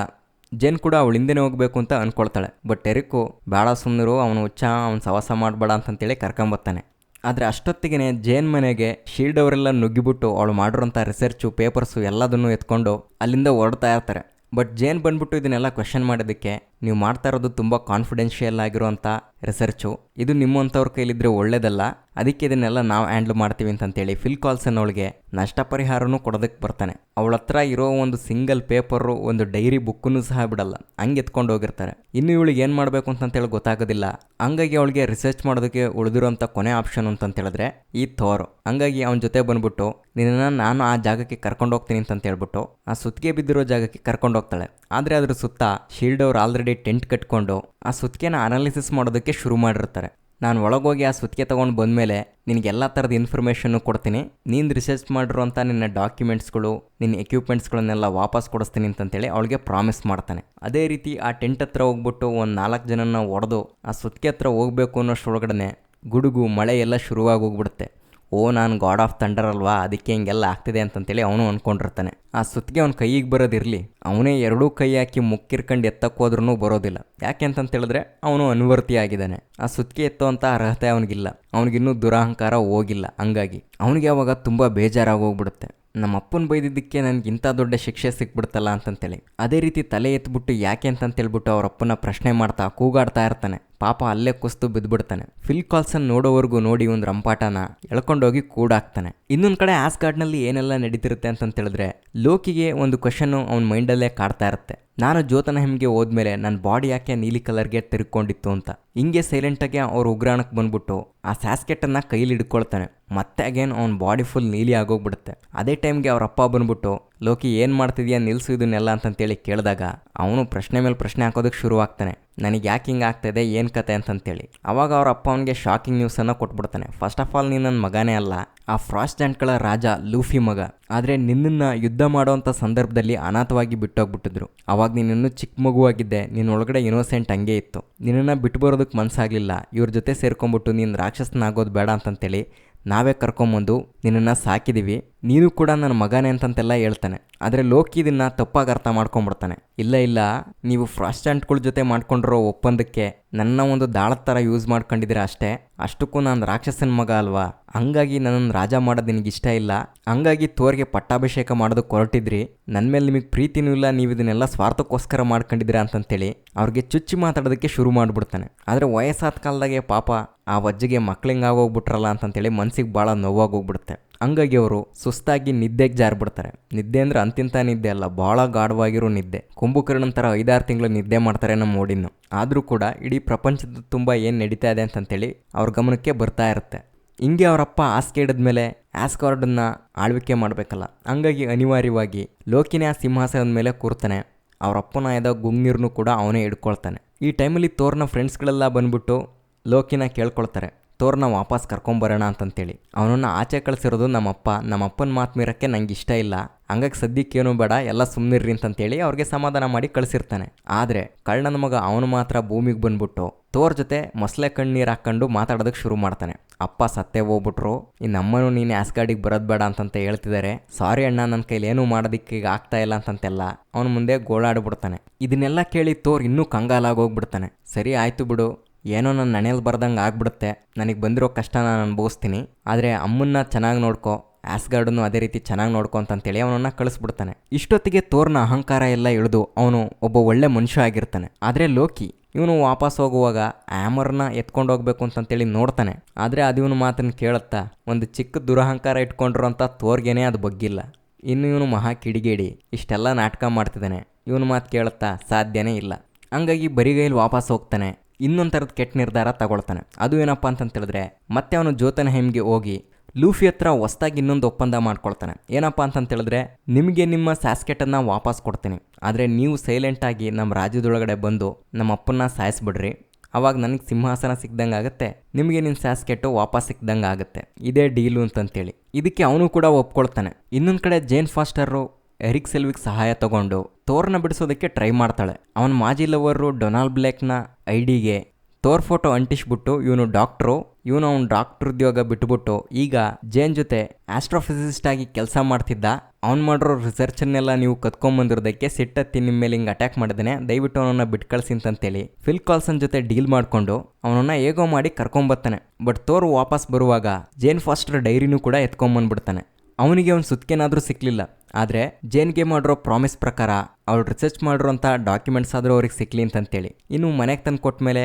S1: ಜೇನ್ ಕೂಡ ಅವಳು ಹಿಂದೆನೇ ಹೋಗಬೇಕು ಅಂತ ಅಂದ್ಕೊಳ್ತಾಳೆ. ಬಟ್ ಎರಿಕ್ಕು ಬೇಡ ಸುಮ್ಮನಿರು, ಅವನು ಹುಚ್ಚ, ಅವ್ನು ಸವಾಸ ಮಾಡಬೇಡ ಅಂತಂತೇಳಿ ಕರ್ಕೊಂಬರ್ತಾನೆ. ಆದರೆ ಅಷ್ಟೊತ್ತಿಗೆ ಜೇನ್ ಮನೆಗೆ ಶೀಲ್ಡ್ ಅವರೆಲ್ಲ ನುಗ್ಗಿಬಿಟ್ಟು ಅವಳು ಮಾಡಿರೋಂಥ ರಿಸರ್ಚು ಪೇಪರ್ಸು ಎಲ್ಲದನ್ನು ಎತ್ಕೊಂಡು ಅಲ್ಲಿಂದ ಹೊರಡ್ತಾ ಇರ್ತಾರೆ. ಬಟ್ ಜೇನ್ ಬಂದ್ಬಿಟ್ಟು ಇದನ್ನೆಲ್ಲ ಕ್ವೆಶನ್ ಮಾಡೋದಕ್ಕೆ, ನೀವು ಮಾಡ್ತಾ ಇರೋದು ತುಂಬ ಕಾನ್ಫಿಡೆನ್ಷಿಯಲ್ ಆಗಿರುವಂಥ ರಿಸರ್ಚು, ಇದು ನಿಮ್ಮಂಥವ್ರ ಕೈಲಿದ್ರೆ ಒಳ್ಳೇದಲ್ಲ, ಅದಕ್ಕೆ ಇದನ್ನೆಲ್ಲ ನಾವು ಹ್ಯಾಂಡ್ಲ್ ಮಾಡ್ತೀವಿ ಅಂತಂತೇಳಿ ಫಿಲ್ ಕಾಲ್ಸನ್ ಅವಳಿಗೆ ನಷ್ಟ ಪರಿಹಾರನೂ ಕೊಡೋದಕ್ಕೆ ಬರ್ತಾನೆ. ಅವಳ ಹತ್ರ ಇರೋ ಒಂದು ಸಿಂಗಲ್ ಪೇಪರು, ಒಂದು ಡೈರಿ ಬುಕ್ಕನ್ನು ಸಹ ಬಿಡಲ್ಲ, ಹಂಗೆ ಎತ್ಕೊಂಡು ಹೋಗಿರ್ತಾರೆ. ಇನ್ನು ಇವಳಿಗೆ ಏನು ಮಾಡಬೇಕು ಅಂತಂತೇಳಿ ಗೊತ್ತಾಗೋದಿಲ್ಲ. ಹಂಗಾಗಿ ಅವಳಿಗೆ ರಿಸರ್ಚ್ ಮಾಡೋದಕ್ಕೆ ಉಳಿದಿರೋಂಥ ಕೊನೆ ಆಪ್ಷನ್ ಅಂತಂತೇಳಿದ್ರೆ ಈ ಥೋರ್. ಹಂಗಾಗಿ ಅವನ ಜೊತೆ ಬಂದ್ಬಿಟ್ಟು ನಿನ್ನನ್ನು ನಾನು ಆ ಜಾಗಕ್ಕೆ ಕರ್ಕೊಂಡು ಹೋಗ್ತೀನಿ ಅಂತ ಹೇಳ್ಬಿಟ್ಟು ಆ ಸುತ್ತಿಗೆ ಬಿದ್ದಿರೋ ಜಾಗಕ್ಕೆ ಕರ್ಕೊಂಡು ಹೋಗ್ತಾಳೆ. ಆದರೆ ಅದ್ರ ಸುತ್ತ ಶೀಲ್ಡ್ ಅವ್ರು ಆಲ್ರೆಡಿ ಟೆಂಟ್ ಕಟ್ಕೊಂಡು ಆ ಸುತ್ತಿಗೆನ ಅನಾಲಿಸಿಸ್ ಮಾಡೋದಕ್ಕೆ ಶುರು ಮಾಡಿರ್ತಾರೆ. ನಾನು ಒಳಗೋಗಿ ಆ ಸುತ್ತಿಗೆ ತೊಗೊಂಡು ಬಂದಮೇಲೆ ನಿನಗೆಲ್ಲ ಥರದ ಇನ್ಫಾರ್ಮೇಷನ್ನು ಕೊಡ್ತೀನಿ, ನೀನು ರಿಸರ್ಚ್ ಮಾಡಿರೋಂಥ ನಿನ್ನ ಡಾಕ್ಯುಮೆಂಟ್ಸ್ಗಳು, ನಿನ್ನ ಎಕ್ವಿಪ್ಮೆಂಟ್ಸ್ಗಳನ್ನೆಲ್ಲ ವಾಪಸ್ ಕೊಡಿಸ್ತೀನಿ ಅಂತಂತೇಳಿ ಅವಳಿಗೆ ಪ್ರಾಮಿಸ್ ಮಾಡ್ತಾನೆ. ಅದೇ ರೀತಿ ಆ ಟೆಂಟ್ ಹತ್ರ ಹೋಗ್ಬಿಟ್ಟು ಒಂದು 4 ಜನನ ಹೊಡೆದು ಆ ಸುತ್ತಿಗೆ ಹತ್ರ ಹೋಗಬೇಕು ಅನ್ನೋಷ್ಟೊಳಗಡೆ ಗುಡುಗು ಮಳೆ ಎಲ್ಲ ಶುರುವಾಗಿ ಹೋಗ್ಬಿಡುತ್ತೆ. ನಾನು ಗಾಡ್ ಆಫ್ ಥಂಡರ್ ಅಲ್ವಾ, ಅದಕ್ಕೆ ಹಿಂಗೆಲ್ಲ ಆಗ್ತಿದೆ ಅಂತಂತೇಳಿ ಅವನು ಅಂದ್ಕೊಂಡಿರ್ತಾನೆ. ಆ ಸುತ್ತಿಗೆ ಅವ್ನ ಕೈಗೆ ಬರೋದಿರಲಿ, ಅವನೇ 2 ಕೈ ಹಾಕಿ ಮುಕ್ಕಿರ್ಕೊಂಡು ಎತ್ತಕ್ಕೋದ್ರೂ ಬರೋದಿಲ್ಲ. ಯಾಕೆ ಅಂತಂತೇಳಿದ್ರೆ ಅವನು ಅನುವರ್ತಿ ಆಗಿದ್ದಾನೆ. ಆ ಸುತ್ತಿಗೆ ಎತ್ತುವಂಥ ಅರ್ಹತೆ ಅವನಿಗಿಲ್ಲ, ಅವನಿಗಿನ್ನೂ ದುರಹಂಕಾರ ಹೋಗಿಲ್ಲ. ಹಂಗಾಗಿ ಅವನಿಗೆ ಅವಾಗ ತುಂಬ ಬೇಜಾರಾಗೋಗ್ಬಿಡುತ್ತೆ. ನಮ್ಮ ಅಪ್ಪನ ಬೈದಿದ್ದಕ್ಕೆ ನನಗಿಂಥ ದೊಡ್ಡ ಶಿಕ್ಷೆ ಸಿಕ್ಬಿಡ್ತಲ್ಲ ಅಂತಂತೇಳಿ. ಅದೇ ರೀತಿ ತಲೆ ಎತ್ಬಿಟ್ಟು ಯಾಕೆ ಅಂತಂತೇಳ್ಬಿಟ್ಟು ಅವ್ರ ಅಪ್ಪನ ಪ್ರಶ್ನೆ ಮಾಡ್ತಾ ಕೂಗಾಡ್ತಾ ಇರ್ತಾನೆ. ಪಾಪ ಅಲ್ಲೇ ಕುಸ್ತು ಬಿದ್ದುಬಿಡ್ತಾನೆ. ಫಿಲ್ ಕಾಲ್ಸನ್ ನೋಡೋವರೆಗೂ ನೋಡಿ ಒಂದು ರಂಪಾಟನ ಎಳ್ಕೊಂಡೋಗಿ ಕೂಡಾಕ್ತಾನೆ. ಇನ್ನೊಂದು ಕಡೆ ಆಸ್ಗಾರ್ಡ್ನಲ್ಲಿ ಏನೆಲ್ಲ ನಡೀತಿರುತ್ತೆ ಅಂತಂತೇಳಿದ್ರೆ ಲೋಕಿಗೆ ಒಂದು ಕ್ವಶನ್ನು ಅವ್ನ ಮೈಂಡಲ್ಲೇ ಕಾಡ್ತಾ ಇರುತ್ತೆ. ನಾನು ಜೋತನ್ಹೆಮ್ಗೆ ಹೋದ್ಮೇಲೆ ನನ್ನ ಬಾಡಿ ಯಾಕೆ ನೀಲಿ ಕಲರ್ಗೆ ತಿರ್ಕೊಂಡಿತ್ತು ಅಂತ. ಹಿಂಗೆ ಸೈಲೆಂಟಾಗಿ ಅವ್ರ ಉಗ್ರಾಣಕ್ಕೆ ಬಂದ್ಬಿಟ್ಟು ಆ ಸ್ಯಾಸ್ಕೆಟನ್ನು ಕೈಲಿ ಹಿಡ್ಕೊಳ್ತಾನೆ. ಮತ್ತೆ ಅಗೇನ್ ಅವ್ನ ಬಾಡಿ ಫುಲ್ ನೀಲಿ ಆಗೋಗ್ಬಿಡುತ್ತೆ. ಅದೇ ಟೈಮ್ಗೆ ಅವ್ರ ಅಪ್ಪ ಬಂದ್ಬಿಟ್ಟು ಲೋಕಿ ಏನು ಮಾಡ್ತಿದ್ಯಾ, ನಿಲ್ಸು ಇದನ್ನೆಲ್ಲ ಅಂತಂತೇಳಿ ಕೇಳಿದಾಗ ಅವನು ಪ್ರಶ್ನೆ ಮೇಲೆ ಪ್ರಶ್ನೆ ಹಾಕೋದಕ್ಕೆ ಶುರುವಾಗ್ತಾನೆ. ನನಗೆ ಯಾಕೆ ಹಿಂಗೆ ಆಗ್ತಾಯಿದೆ, ಏನು ಕತೆ ಅಂತಂತೇಳಿ. ಅವಾಗ ಅವ್ರ ಅಪ್ಪ ಅವನಿಗೆ ಶಾಕಿಂಗ್ ನ್ಯೂಸನ್ನು ಕೊಟ್ಬಿಡ್ತಾನೆ. ಫಸ್ಟ್ ಆಫ್ ಆಲ್ ನೀನು ನನ್ನ ಮಗನೇ ಅಲ್ಲ, ಆ ಫ್ರಾಸ್ಟ್ ಜಾಯಿಂಟ್ಗಳ ರಾಜ ಲೂಫಿ ಮಗ. ಆದರೆ ನಿನ್ನನ್ನು ಯುದ್ಧ ಮಾಡೋವಂಥ ಸಂದರ್ಭದಲ್ಲಿ ಅನಾಥವಾಗಿ ಬಿಟ್ಟೋಗ್ಬಿಟ್ಟಿದ್ರು. ಅವಾಗ ನೀನಿನ್ನೂ ಚಿಕ್ಕ ಮಗುವಾಗಿದ್ದೆ, ನಿನ್ನೊಳಗಡೆ ಇನೋಸೆಂಟ್ ಹಂಗೆ ಇತ್ತು. ನಿನ್ನನ್ನು ಬಿಟ್ಟು ಬರೋದಕ್ಕೆ ಮನಸ್ಸಾಗಲಿಲ್ಲ. ಇವ್ರ ಜೊತೆ ಸೇರ್ಕೊಂಡ್ಬಿಟ್ಟು ನೀನು ರಾಕ್ಷಸನಾಗೋದು ಬೇಡ ಅಂತಂತೇಳಿ ನಾವೇ ಕರ್ಕೊಂಬಂದು ನಿನ್ನನ್ನು ಸಾಕಿದ್ದೀವಿ, ನೀನು ಕೂಡ ನನ್ನ ಮಗನೇ ಅಂತಂತೆಲ್ಲ ಹೇಳ್ತಾನೆ. ಆದರೆ ಲೋಕಿ ಇದನ್ನು ತಪ್ಪಾಗಿ ಅರ್ಥ ಮಾಡ್ಕೊಂಬಿಡ್ತಾನೆ. ಇಲ್ಲ, ನೀವು ಫ್ರಾಸ್ಟೆಂಟ್ಗಳ ಜೊತೆ ಮಾಡ್ಕೊಂಡಿರೋ ಒಪ್ಪಂದಕ್ಕೆ ನನ್ನ ಒಂದು ದಾಳದ ಥರ ಯೂಸ್ ಮಾಡ್ಕೊಂಡಿದ್ದೀರಾ ಅಷ್ಟೇ. ಅಷ್ಟಕ್ಕೂ ನಾನು ರಾಕ್ಷಸನ ಮಗ ಅಲ್ವಾ, ಹಂಗಾಗಿ ನನ್ನನ್ನು ರಾಜ ಮಾಡೋದು ನಿನಗೆ ಇಷ್ಟ ಇಲ್ಲ. ಹಂಗಾಗಿ ತೋರ್ಗೆ ಪಟ್ಟಾಭಿಷೇಕ ಮಾಡೋದಕ್ಕೆ ಹೊರಟಿದ್ರಿ. ನನ್ನ ಮೇಲೆ ನಿಮಗೆ ಪ್ರೀತಿನೂ ಇಲ್ಲ, ನೀವು ಇದನ್ನೆಲ್ಲ ಸ್ವಾರ್ಥಕ್ಕೋಸ್ಕರ ಮಾಡ್ಕೊಂಡಿದ್ದೀರಾ ಅಂತಂತೇಳಿ ಅವ್ರಿಗೆ ಚುಚ್ಚಿ ಮಾತಾಡೋದಕ್ಕೆ ಶುರು ಮಾಡಿಬಿಡ್ತಾನೆ. ಆದರೆ ವಯಸ್ಸಾದ ಕಾಲದಾಗೆ ಪಾಪ ಆ ವಜ್ಜಿಗೆ ಮಕ್ಳಿಂಗಾಗೋಗ್ಬಿಟ್ರಲ್ಲ ಅಂತಂತೇಳಿ ಮನ್ಸಿಗೆ ಭಾಳ ನೋವಾಗೋಗ್ಬಿಡುತ್ತೆ. ಹಂಗಾಗಿ ಅವರು ಸುಸ್ತಾಗಿ ನಿದ್ದೆಗೆ ಜಾರ್ಬಿಡ್ತಾರೆ. ನಿದ್ದೆ ಅಂದರೆ ಅಂತಿಂತ ನಿದ್ದೆ ಅಲ್ಲ, ಭಾಳ ಗಾಢವಾಗಿರೋ ನಿದ್ದೆ. ಕುಂಭಕರ್ಣನ ಥರ 5-6 ತಿಂಗಳು ನಿದ್ದೆ ಮಾಡ್ತಾರೆ ನಮ್ಮ ಓಡಿನ್ನು. ಆದರೂ ಕೂಡ ಇಡೀ ಪ್ರಪಂಚದ ತುಂಬ ಏನು ನಡೀತಾ ಇದೆ ಅಂತಂತೇಳಿ ಅವ್ರ ಗಮನಕ್ಕೆ ಬರ್ತಾ ಇರುತ್ತೆ. ಹಿಂಗೆ ಅವರಪ್ಪ ಹಾಸಿಗೆ ಹಿಡಿದ್ಮೇಲೆ ಆಸ್ಗಾರ್ಡನ್ನು ಆಳ್ವಿಕೆ ಮಾಡಬೇಕಲ್ಲ, ಹಂಗಾಗಿ ಅನಿವಾರ್ಯವಾಗಿ ಲೋಕಿನೇ ಆ ಸಿಂಹಾಸನದ ಮೇಲೆ ಕೂರ್ತಾನೆ. ಅವರಪ್ಪನ ಆಯ್ದ ಗುಂಗ್ನೀರ್ನು ಕೂಡ ಅವನೇ ಹಿಡ್ಕೊಳ್ತಾನೆ. ಈ ಟೈಮಲ್ಲಿ ತೋರ್ನ ಫ್ರೆಂಡ್ಸ್ಗಳೆಲ್ಲ ಬಂದ್ಬಿಟ್ಟು ಲೋಕಿನ ಕೇಳ್ಕೊಳ್ತಾರೆ, ತೋರ್ನ ವಾಪಸ್ ಕರ್ಕೊಂಬರೋಣ ಅಂತಂತೇಳಿ. ಅವನನ್ನು ಆಚೆ ಕಳಿಸಿರೋದು ನಮ್ಮಪ್ಪನ ಮಾತು ಮೀರಕ್ಕೆ ನಂಗೆ ಇಷ್ಟ ಇಲ್ಲ, ಹಂಗಾಗಿ ಸದ್ಯಕ್ಕೇನು ಬೇಡ, ಎಲ್ಲ ಸುಮ್ಮನಿರ್ರಿ ಅಂತಂತೇಳಿ ಅವ್ರಿಗೆ ಸಮಾಧಾನ ಮಾಡಿ ಕಳಿಸಿರ್ತಾನೆ. ಆದರೆ ಕಳ್ಳನ ಮಗ ಅವನು ಮಾತ್ರ ಭೂಮಿಗೆ ಬಂದ್ಬಿಟ್ಟು ತೋರ್ ಜೊತೆ ಮೊಸಳೆ ಕಣ್ಣೀರು ಹಾಕ್ಕೊಂಡು ಮಾತಾಡೋದಕ್ಕೆ ಶುರು ಮಾಡ್ತಾನೆ. ಅಪ್ಪ ಸತ್ತೇ ಹೋಗ್ಬಿಟ್ರು, ನಮ್ಮನು ನೀನು ಆಸ್ಗಾರ್ಡಿಗೆ ಬರೋದು ಬೇಡ ಅಂತಂತ ಹೇಳ್ತಿದ್ದಾರೆ, ಸಾರಿ ಅಣ್ಣ, ನನ್ನ ಕೈಲಿ ಏನೂ ಮಾಡೋದಕ್ಕೆ ಈಗ ಆಗ್ತಾ ಇಲ್ಲ ಅಂತಂತೆಲ್ಲ ಅವನ ಮುಂದೆ ಗೋಳಾಡ್ಬಿಡ್ತಾನೆ. ಇದನ್ನೆಲ್ಲ ಕೇಳಿ ತೋರ್ ಇನ್ನೂ ಕಂಗಾಲಾಗೋಗ್ಬಿಡ್ತಾನೆ. ಸರಿ ಆಯಿತು ಬಿಡು, ಏನೋ ನನ್ನ ನೆನೆಯಲ್ಲಿ ಬರ್ದಂಗೆ ಆಗ್ಬಿಡುತ್ತೆ, ನನಗೆ ಬಂದಿರೋ ಕಷ್ಟ ನಾನು ಅನುಭವಿಸ್ತೀನಿ, ಆದರೆ ಅಮ್ಮನ್ನ ಚೆನ್ನಾಗಿ ನೋಡ್ಕೊ, ಆಸ್ಗಾರ್ಡನ್ನು ಅದೇ ರೀತಿ ಚೆನ್ನಾಗಿ ನೋಡ್ಕೊ ಅಂತಂತೇಳಿ ಅವನನ್ನು ಕಳಿಸ್ಬಿಡ್ತಾನೆ. ಇಷ್ಟೊತ್ತಿಗೆ ತೋರ್ನ ಅಹಂಕಾರ ಎಲ್ಲ ಇಳಿದು ಅವನು ಒಬ್ಬ ಒಳ್ಳೆ ಮನುಷ್ಯ ಆಗಿರ್ತಾನೆ. ಆದರೆ ಲೋಕಿ ಇವನು ವಾಪಸ್ ಹೋಗುವಾಗ ಆ್ಯಮರ್ನ ಎತ್ಕೊಂಡು ಹೋಗ್ಬೇಕು ಅಂತಂತೇಳಿ ನೋಡ್ತಾನೆ. ಆದರೆ ಅದು ಇವನು ಮಾತನ್ನು ಕೇಳುತ್ತಾ, ಒಂದು ಚಿಕ್ಕ ದುರಹಂಕಾರ ಇಟ್ಕೊಂಡ್ರು ಅಂತ ತೋರ್ಗೇನೆ ಅದು ಬಗ್ಗಿಲ್ಲ. ಇನ್ನು ಇವನು ಮಹಾ ಕಿಡಿಗೇಡಿ, ಇಷ್ಟೆಲ್ಲ ನಾಟಕ ಮಾಡ್ತಿದ್ದಾನೆ, ಇವನು ಮಾತು ಕೇಳುತ್ತಾ ಸಾಧ್ಯನೇ ಇಲ್ಲ. ಹಂಗಾಗಿ ಬರಿಗೈಲಿ ವಾಪಸ್ ಹೋಗ್ತಾನೆ. ಇನ್ನೊಂದು ಥರದ ಕೆಟ್ಟ ನಿರ್ಧಾರ ತಗೊಳ್ತಾನೆ. ಅದು ಏನಪ್ಪ ಅಂತಂತೇಳಿದ್ರೆ ಮತ್ತೆ ಅವನು ಜೋತನ್ಹೆಮ್ಗೆ ಹೋಗಿ ಲೂಫಿ ಹತ್ರ ಹೊಸ್ದಾಗಿ ಇನ್ನೊಂದು ಒಪ್ಪಂದ ಮಾಡ್ಕೊಳ್ತಾನೆ. ಏನಪ್ಪ ಅಂತಂತೇಳಿದ್ರೆ, ನಿಮಗೆ ನಿಮ್ಮ ಸ್ಯಾಸ್ಕೆಟನ್ನು ವಾಪಸ್ ಕೊಡ್ತೀನಿ, ಆದರೆ ನೀವು ಸೈಲೆಂಟಾಗಿ ನಮ್ಮ ರಾಜ್ಯದೊಳಗಡೆ ಬಂದು ನಮ್ಮ ಅಪ್ಪನ್ನ ಸಾಯಿಸ್ಬಿಡ್ರಿ, ಅವಾಗ ನನಗೆ ಸಿಂಹಾಸನ ಸಿಕ್ದಂಗೆ ಆಗುತ್ತೆ, ನಿಮಗೆ ನಿನ್ನ ಸ್ಯಾಸ್ಕೆಟು ವಾಪಸ್ ಸಿಕ್ದಂಗೆ ಆಗುತ್ತೆ, ಇದೇ ಡೀಲು ಅಂತಂತೇಳಿ. ಇದಕ್ಕೆ ಅವನು ಕೂಡ ಒಪ್ಕೊಳ್ತಾನೆ. ಇನ್ನೊಂದು ಕಡೆ ಜೇನ್ ಫಾಸ್ಟರು ಎರಿಕ್ ಸೆಲ್ವಿಗೆ ಸಹಾಯ ತಗೊಂಡು ತೋರ್ನ ಬಿಡಿಸೋದಕ್ಕೆ ಟ್ರೈ ಮಾಡ್ತಾಳೆ. ಅವನ ಮಾಜಿ ಲವರು ಡೊನಾಲ್ಡ್ ಬ್ಲೇಕ್ನ ಐಡಿಗೆ ತೋರ್ ಫೋಟೋ ಅಂಟಿಸ್ಬಿಟ್ಟು ಇವನು ಡಾಕ್ಟ್ರು, ಅವನ ಡಾಕ್ಟರ್ ಉದ್ಯೋಗ ಬಿಟ್ಬಿಟ್ಟು ಈಗ ಜೇನ್ ಜೊತೆ ಆಸ್ಟ್ರೋಫಿಸಿಸ್ಟ್ ಆಗಿ ಕೆಲಸ ಮಾಡ್ತಿದ್ದ. ಅವ್ನು ಮಾಡಿರೋ ರಿಸರ್ಚನ್ನೆಲ್ಲ ನೀವು ಕತ್ಕೊಂಬಂದಿರೋದಕ್ಕೆ ಸಿಟ್ಟತ್ತಿ ನಿಮ್ಮ ಮೇಲೆ ಹಿಂಗೆ ಅಟ್ಯಾಕ್ ಮಾಡಿದ್ದಾನೆ, ದಯವಿಟ್ಟು ಅವನನ್ನು ಬಿಟ್ಟು ಕಳಿಸಿ ಅಂತಂತೇಳಿ ಫಿಲ್ ಕಾಲ್ಸನ್ ಜೊತೆ ಡೀಲ್ ಮಾಡಿಕೊಂಡು ಅವನನ್ನು ಹೇಗೋ ಮಾಡಿ ಕರ್ಕೊಂಬರ್ತಾನೆ. ಬಟ್ ತೋರ್ ವಾಪಸ್ ಬರುವಾಗ ಜೇನ್ ಫಾಸ್ಟರ್ ಡೈರಿನೂ ಕೂಡ ಎತ್ಕೊಂಬಂದ್ಬಿಡ್ತಾನೆ. ಅವನಿಗೆ ಅವ್ನು ಸುತ್ತೇನಾದರೂ ಸಿಕ್ಕಲಿಲ್ಲ, ಆದರೆ ಜೇನ್ಗೆ ಮಾಡಿರೋ ಪ್ರಾಮಿಸ್ ಪ್ರಕಾರ ಅವಳು ರಿಸರ್ಚ್ ಮಾಡಿರೋಂಥ ಡಾಕ್ಯುಮೆಂಟ್ಸ್ ಆದರೂ ಅವ್ರಿಗೆ ಸಿಕ್ಕಲಿ ಅಂತಂತೇಳಿ ಇನ್ನು ಮನೆಗೆ ತಂದು ಕೊಟ್ಟ ಮೇಲೆ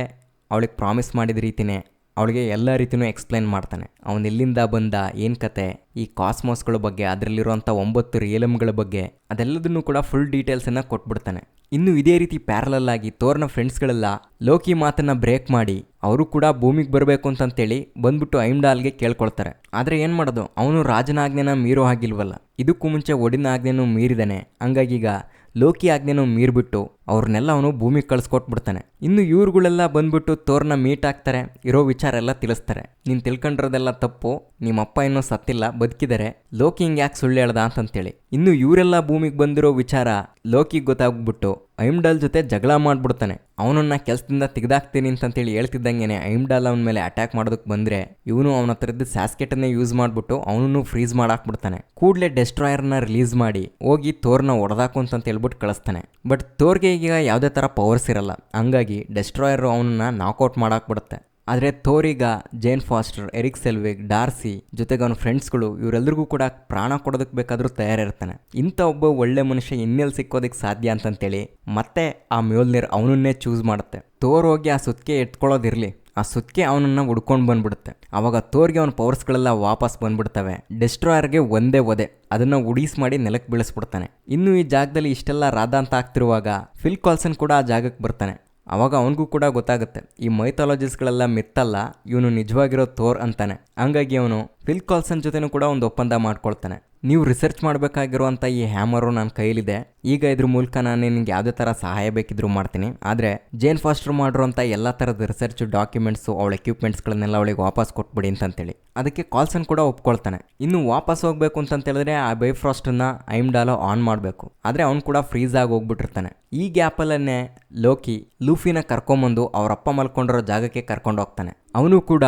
S1: ಅವಳಿಗೆ ಪ್ರಾಮಿಸ್ ಮಾಡಿದ ರೀತಿಯೇ ಅವಳಿಗೆ ಎಲ್ಲ ರೀತಿಯೂ ಎಕ್ಸ್ಪ್ಲೈನ್ ಮಾಡ್ತಾನೆ. ಅವನು ಎಲ್ಲಿಂದ ಬಂದ, ಏನು ಕತೆ, ಈ ಕಾಸ್ಮೋಸ್ಗಳ ಬಗ್ಗೆ, ಅದರಲ್ಲಿರುವಂಥ 9 ರಿಯಲಮ್ಗಳ ಬಗ್ಗೆ ಅದೆಲ್ಲದನ್ನು ಕೂಡ ಫುಲ್ ಡೀಟೇಲ್ಸನ್ನು ಕೊಟ್ಬಿಡ್ತಾನೆ. ಇನ್ನು ಇದೇ ರೀತಿ ಪ್ಯಾರಲಲ್ ಆಗಿ ತೋರ್ನ ಫ್ರೆಂಡ್ಸ್ಗಳೆಲ್ಲ ಲೋಕಿ ಮಾತನ್ನು ಬ್ರೇಕ್ ಮಾಡಿ ಅವರು ಕೂಡ ಭೂಮಿಗೆ ಬರಬೇಕು ಅಂತಂತೇಳಿ ಬಂದ್ಬಿಟ್ಟು ಐಮ್ಡಾಲ್ಗೆ ಕೇಳ್ಕೊಳ್ತಾರೆ. ಆದರೆ ಏನು ಮಾಡೋದು, ಅವನು ರಾಜನ ಆಜ್ಞೆನ ಮೀರೋ ಹಾಗಿಲ್ವಲ್ಲ, ಇದಕ್ಕೂ ಮುಂಚೆ ಒಡಿನ ಆಜ್ಞೆನೂ ಮೀರಿದಾನೆ. ಹಂಗಾಗಿ ಈಗ ಲೋಕಿ ಆಜ್ಞೆನೂ ಮೀರ್ಬಿಟ್ಟು ಅವ್ರನ್ನೆಲ್ಲ ಅವನು ಭೂಮಿಗೆ ಕಳಿಸ್ಕೊಟ್ಬಿಡ್ತಾನೆ. ಇನ್ನು ಇವ್ರುಗಳೆಲ್ಲ ಬಂದ್ಬಿಟ್ಟು ತೋರ್ನ ಮೀಟ್ ಆಗ್ತಾರೆ, ಇರೋ ವಿಚಾರ ಎಲ್ಲ ತಿಳಿಸ್ತಾರೆ. ನೀನು ತಿಳ್ಕೊಂಡಿರೋದೆಲ್ಲ ತಪ್ಪು, ನಿಮ್ಮಪ್ಪ ಇನ್ನೂ ಸತ್ತಿಲ್ಲ, ಬದುಕಿದ್ದಾರೆ, ಲೋಕಿ ಹಿಂಗೆ ಯಾಕೆ ಸುಳ್ಳು ಹೇಳ್ದ ಅಂತಂತೇಳಿ. ಇನ್ನು ಇವರೆಲ್ಲ ಭೂಮಿಗೆ ಬಂದಿರೋ ವಿಚಾರ ಲೋಕಿಗೆ ಗೊತ್ತಾಗ್ಬಿಟ್ಟು ಐಮ್ಡಾಲ್ ಜೊತೆ ಜಗಳ ಮಾಡ್ಬಿಡ್ತಾನೆ. ಅವನನ್ನ ಕೆಲಸದಿಂದ ತೆಗೆದಾಕ್ತೀನಿ ಅಂತಂತೇಳಿ ಹೇಳ್ತಿದ್ದಂಗೆ ಐಮ್ಡಾಲ್ ಅವನ ಮೇಲೆ ಅಟ್ಯಾಕ್ ಮಾಡೋದಕ್ಕೆ ಬಂದರೆ ಇವನು ಅವನ ಹತ್ರದ್ದು ಸ್ಯಾಸ್ಕೆಟನ್ನೇ ಯೂಸ್ ಮಾಡಿಬಿಟ್ಟು ಅವನನ್ನು ಫ್ರೀಸ್ ಮಾಡಾಕ್ಬಿಡ್ತಾನೆ. ಕೂಡಲೇ ಡೆಸ್ಟ್ರಾಯರ್ನ ರಿಲೀಸ್ ಮಾಡಿ ಹೋಗಿ ತೋರ್ನ ಹೊಡೆದಾಕು ಅಂತ ಹೇಳ್ಬಿಟ್ಟು ಕಳಿಸ್ತಾನೆ. ಬಟ್ ತೋರ್ಗೆ ಈಗ ಯಾವುದೇ ಥರ ಪವರ್ಸ್ ಇರಲ್ಲ, ಹಂಗಾಗಿ ಡೆಸ್ಟ್ರಾಯರ್ ಅವನನ್ನ ನಾಕ್ಔಟ್ ಮಾಡಾಕ್ಬಿಡುತ್ತೆ. ಆದರೆ ಥೋರೀಗ ಜೇನ್ ಫಾಸ್ಟರ್, ಎರಿಕ್ ಸೆಲ್ವಿಗ್, ಡಾರ್ಸಿ ಜೊತೆಗೆ ಅವನ ಫ್ರೆಂಡ್ಸ್ಗಳು ಇವರೆಲ್ಲರಿಗೂ ಕೂಡ ಪ್ರಾಣ ಕೊಡೋದಕ್ಕೆ ಬೇಕಾದರೂ ತಯಾರಿರ್ತಾನೆ. ಇಂಥ ಒಬ್ಬ ಒಳ್ಳೆ ಮನುಷ್ಯ ಇನ್ನೆಲ್ಲಿ ಸಿಕ್ಕೋದಕ್ಕೆ ಸಾಧ್ಯ ಅಂತಂತೇಳಿ ಮತ್ತೆ ಆ ಮ್ಯೋಲ್ನಿರ್ ಅವನನ್ನೇ ಚೂಸ್ ಮಾಡುತ್ತೆ. ಥೋರ್ ಹೋಗಿ ಆ ಸುತ್ತಿಗೆ ಎತ್ಕೊಳ್ಳೋದಿರಲಿ, ಆ ಸುಕ್ಕೆ ಅವನನ್ನ ಹುಡ್ಕೊಂಡು ಬಂದ್ಬಿಡುತ್ತೆ. ಅವಾಗ ಥೋರ್ಗೆ ಅವನ ಪವರ್ಸ್ಗಳೆಲ್ಲ ವಾಪಸ್ ಬಂದ್ಬಿಡ್ತವೆ. ಡೆಸ್ಟ್ರಾಯರ್ಗೆ ಒಂದೇ ಒದೆ ಅದನ್ನ ಉಡೀಸ್ ಮಾಡಿ ನೆಲಕ್ಕೆ ಬೀಳಿಸ್ಬಿಡ್ತಾನೆ. ಇನ್ನು ಈ ಜಾಗದಲ್ಲಿ ಇಷ್ಟೆಲ್ಲ ರಾಧಾಂತ ಆಗ್ತಿರುವಾಗ ಫಿಲ್ ಕಾಲ್ಸನ್ ಕೂಡ ಆ ಜಾಗಕ್ಕೆ ಬರ್ತಾನೆ. ಅವಾಗ ಅವನಿಗೂ ಕೂಡ ಗೊತ್ತಾಗುತ್ತೆ ಈ ಮೈಥಾಲಜಿಸ್ಗಳೆಲ್ಲ ಮಿತ್ತಲ್ಲ, ಇವನು ನಿಜವಾಗಿರೋ ಥೋರ್ ಅಂತಾನೆ. ಹಂಗಾಗಿ ಅವನು ಫಿಲ್ ಕಾಲ್ಸನ್ ಜೊತೆನೂ ಕೂಡ ಒಂದು ಒಪ್ಪಂದ ಮಾಡ್ಕೊಳ್ತಾನೆ. ನೀವು ರಿಸರ್ಚ್ ಮಾಡಬೇಕಾಗಿರುವಂಥ ಈ ಹ್ಯಾಮರು ನನ್ನ ಕೈಲಿದೆ, ಈಗ ಇದ್ರ ಮೂಲಕ ನಾನು ನಿನಗೆ ಯಾವುದೇ ಥರ ಸಹಾಯ ಬೇಕಿದ್ರೂ ಮಾಡ್ತೀನಿ. ಆದರೆ ಜೇನ್ ಫಾಸ್ಟರ್ ಮಾಡಿರೋಂಥ ಎಲ್ಲ ಥರದ ರಿಸರ್ಚ್ ಡಾಕ್ಯುಮೆಂಟ್ಸು ಅವಳ ಎಕ್ವಿಪ್ಮೆಂಟ್ಸ್ಗಳನ್ನೆಲ್ಲ ಅವಳಿಗೆ ವಾಪಸ್ ಕೊಟ್ಬಿಡಿ ಅಂತಂತೇಳಿ. ಅದಕ್ಕೆ ಕಾಲ್ಸನ್ ಕೂಡ ಒಪ್ಕೊಳ್ತಾನೆ. ಇನ್ನು ವಾಪಸ್ ಹೋಗ್ಬೇಕು ಅಂತಂತೇಳಿದ್ರೆ ಆ ಬೈಫ್ರಾಸ್ಟನ್ನ ಐಮ್ಡಾಲೋ ಆನ್ ಮಾಡಬೇಕು. ಆದರೆ ಅವ್ನು ಕೂಡ ಫ್ರೀಸ್ ಆಗಿ ಹೋಗ್ಬಿಟ್ಟಿರ್ತಾನೆ. ಈ ಗ್ಯಾಪಲ್ಲೇ ಲೋಕಿ ಲೂಫಿನ ಕರ್ಕೊಂಬಂದು ಅವರಪ್ಪ ಮಲ್ಕೊಂಡಿರೋ ಜಾಗಕ್ಕೆ ಕರ್ಕೊಂಡು ಹೋಗ್ತಾನೆ. ಅವನು ಕೂಡ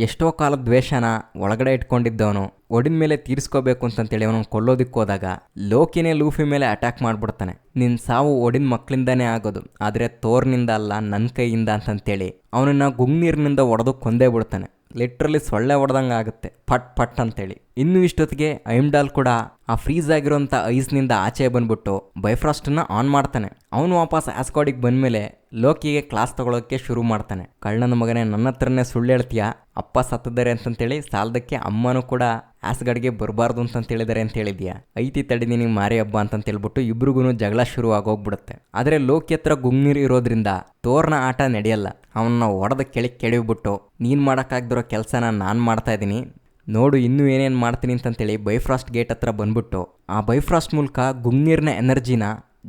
S1: ಎಷ್ಟೋ ಕಾಲದ ದ್ವೇಷನ ಒಳಗಡೆ ಇಟ್ಕೊಂಡಿದ್ದವನು ಒಡಿನ ಮೇಲೆ ತೀರಿಸ್ಕೋಬೇಕು ಅಂತಂತೇಳಿ ಅವನನ್ನು ಕೊಲ್ಲೋದಕ್ಕೆ ಹೋದಾಗ ಲೋಕಿನೇ ಲೂಫಿ ಮೇಲೆ ಅಟ್ಯಾಕ್ ಮಾಡಿಬಿಡ್ತಾನೆ. ನಿನ್ನ ಸಾವು ಒಡಿನ ಮಕ್ಕಳಿಂದಾನೇ ಆಗೋದು, ಆದರೆ ಥೋರ್ನಿಂದ ಅಲ್ಲ ನನ್ನ ಕೈಯಿಂದ ಅಂತಂತೇಳಿ ಅವನನ್ನು ಗುಂಗ್ನೀರಿನಿಂದ ಒಡೆದು ಕೊಂದೇ ಬಿಡ್ತಾನೆ. ಲಿಟ್ರಲಿ ಸೊಳ್ಳೆ ಹೊಡೆದಂಗೆ ಆಗುತ್ತೆ, ಪಟ್ ಪಟ್ ಅಂತೇಳಿ. ಇನ್ನು ಇಷ್ಟೊತ್ತಿಗೆ ಐಮ್ಡಾಲ್ ಕೂಡ ಆ ಫ್ರೀಸ್ ಆಗಿರೋಂಥ ಐಸ್ನಿಂದ ಆಚೆ ಬಂದ್ಬಿಟ್ಟು ಬೈಫ್ರಾಸ್ಟನ್ನ ಆನ್ ಮಾಡ್ತಾನೆ. ಅವನು ವಾಪಸ್ ಆಸ್ಕಾಡಿಗೆ ಬಂದಮೇಲೆ ಲೋಕಿಗೆ ಕ್ಲಾಸ್ ತಗೊಳ್ಳೋಕ್ಕೆ ಶುರು ಮಾಡ್ತಾನೆ. ಕಳ್ಳನ ಮಗನೇ, ನನ್ನ ಹತ್ರನೇ ಸುಳ್ಳು ಹೇಳ್ತೀಯಾ, ಅಪ್ಪ ಸತ್ತಿದ್ದಾರೆ ಅಂತಂತೇಳಿ ಸಾಲದಕ್ಕೆ ಅಮ್ಮನೂ ಕೂಡ ಆಸ್ಗಾಡ್ಗೆ ಬರಬಾರ್ದು ಅಂತಂತೇಳಿದ್ದಾರೆ ಅಂತ ಹೇಳಿದ್ಯಾ, ಐತಿ ತಡಿದೀನಿ ಮಾರಿ ಹಬ್ಬ ಅಂತಂತೇಳ್ಬಿಟ್ಟು ಇಬ್ರಿಗೂ ಜಗಳ ಶುರು ಆಗೋಗ್ಬಿಡುತ್ತೆ. ಆದರೆ ಲೋಕಿ ಹತ್ರ ಗುಂಗ್ನೀರು ಇರೋದ್ರಿಂದ ಥೋರ್ನ ಆಟ ನಡೆಯಲ್ಲ. ಅವನ್ನ ಒಡೆದ ಕೆಡವಿಬಿಟ್ಟು ನೀನು ಮಾಡೋಕ್ಕಾಗ್ದಿರೋ ಕೆಲಸನ ನಾನು ಮಾಡ್ತಾ ಇದ್ದೀನಿ ನೋಡು, ಇನ್ನೂ ಏನೇನು ಮಾಡ್ತೀನಿ ಅಂತಂತೇಳಿ ಬೈಫ್ರಾಸ್ಟ್ ಗೇಟ್ ಹತ್ರ ಬಂದ್ಬಿಟ್ಟು ಆ ಬೈಫ್ರಾಸ್ಟ್ ಮೂಲಕ ಗುಂಗ್ನೀರ್ನ ಎನರ್ಜಿನ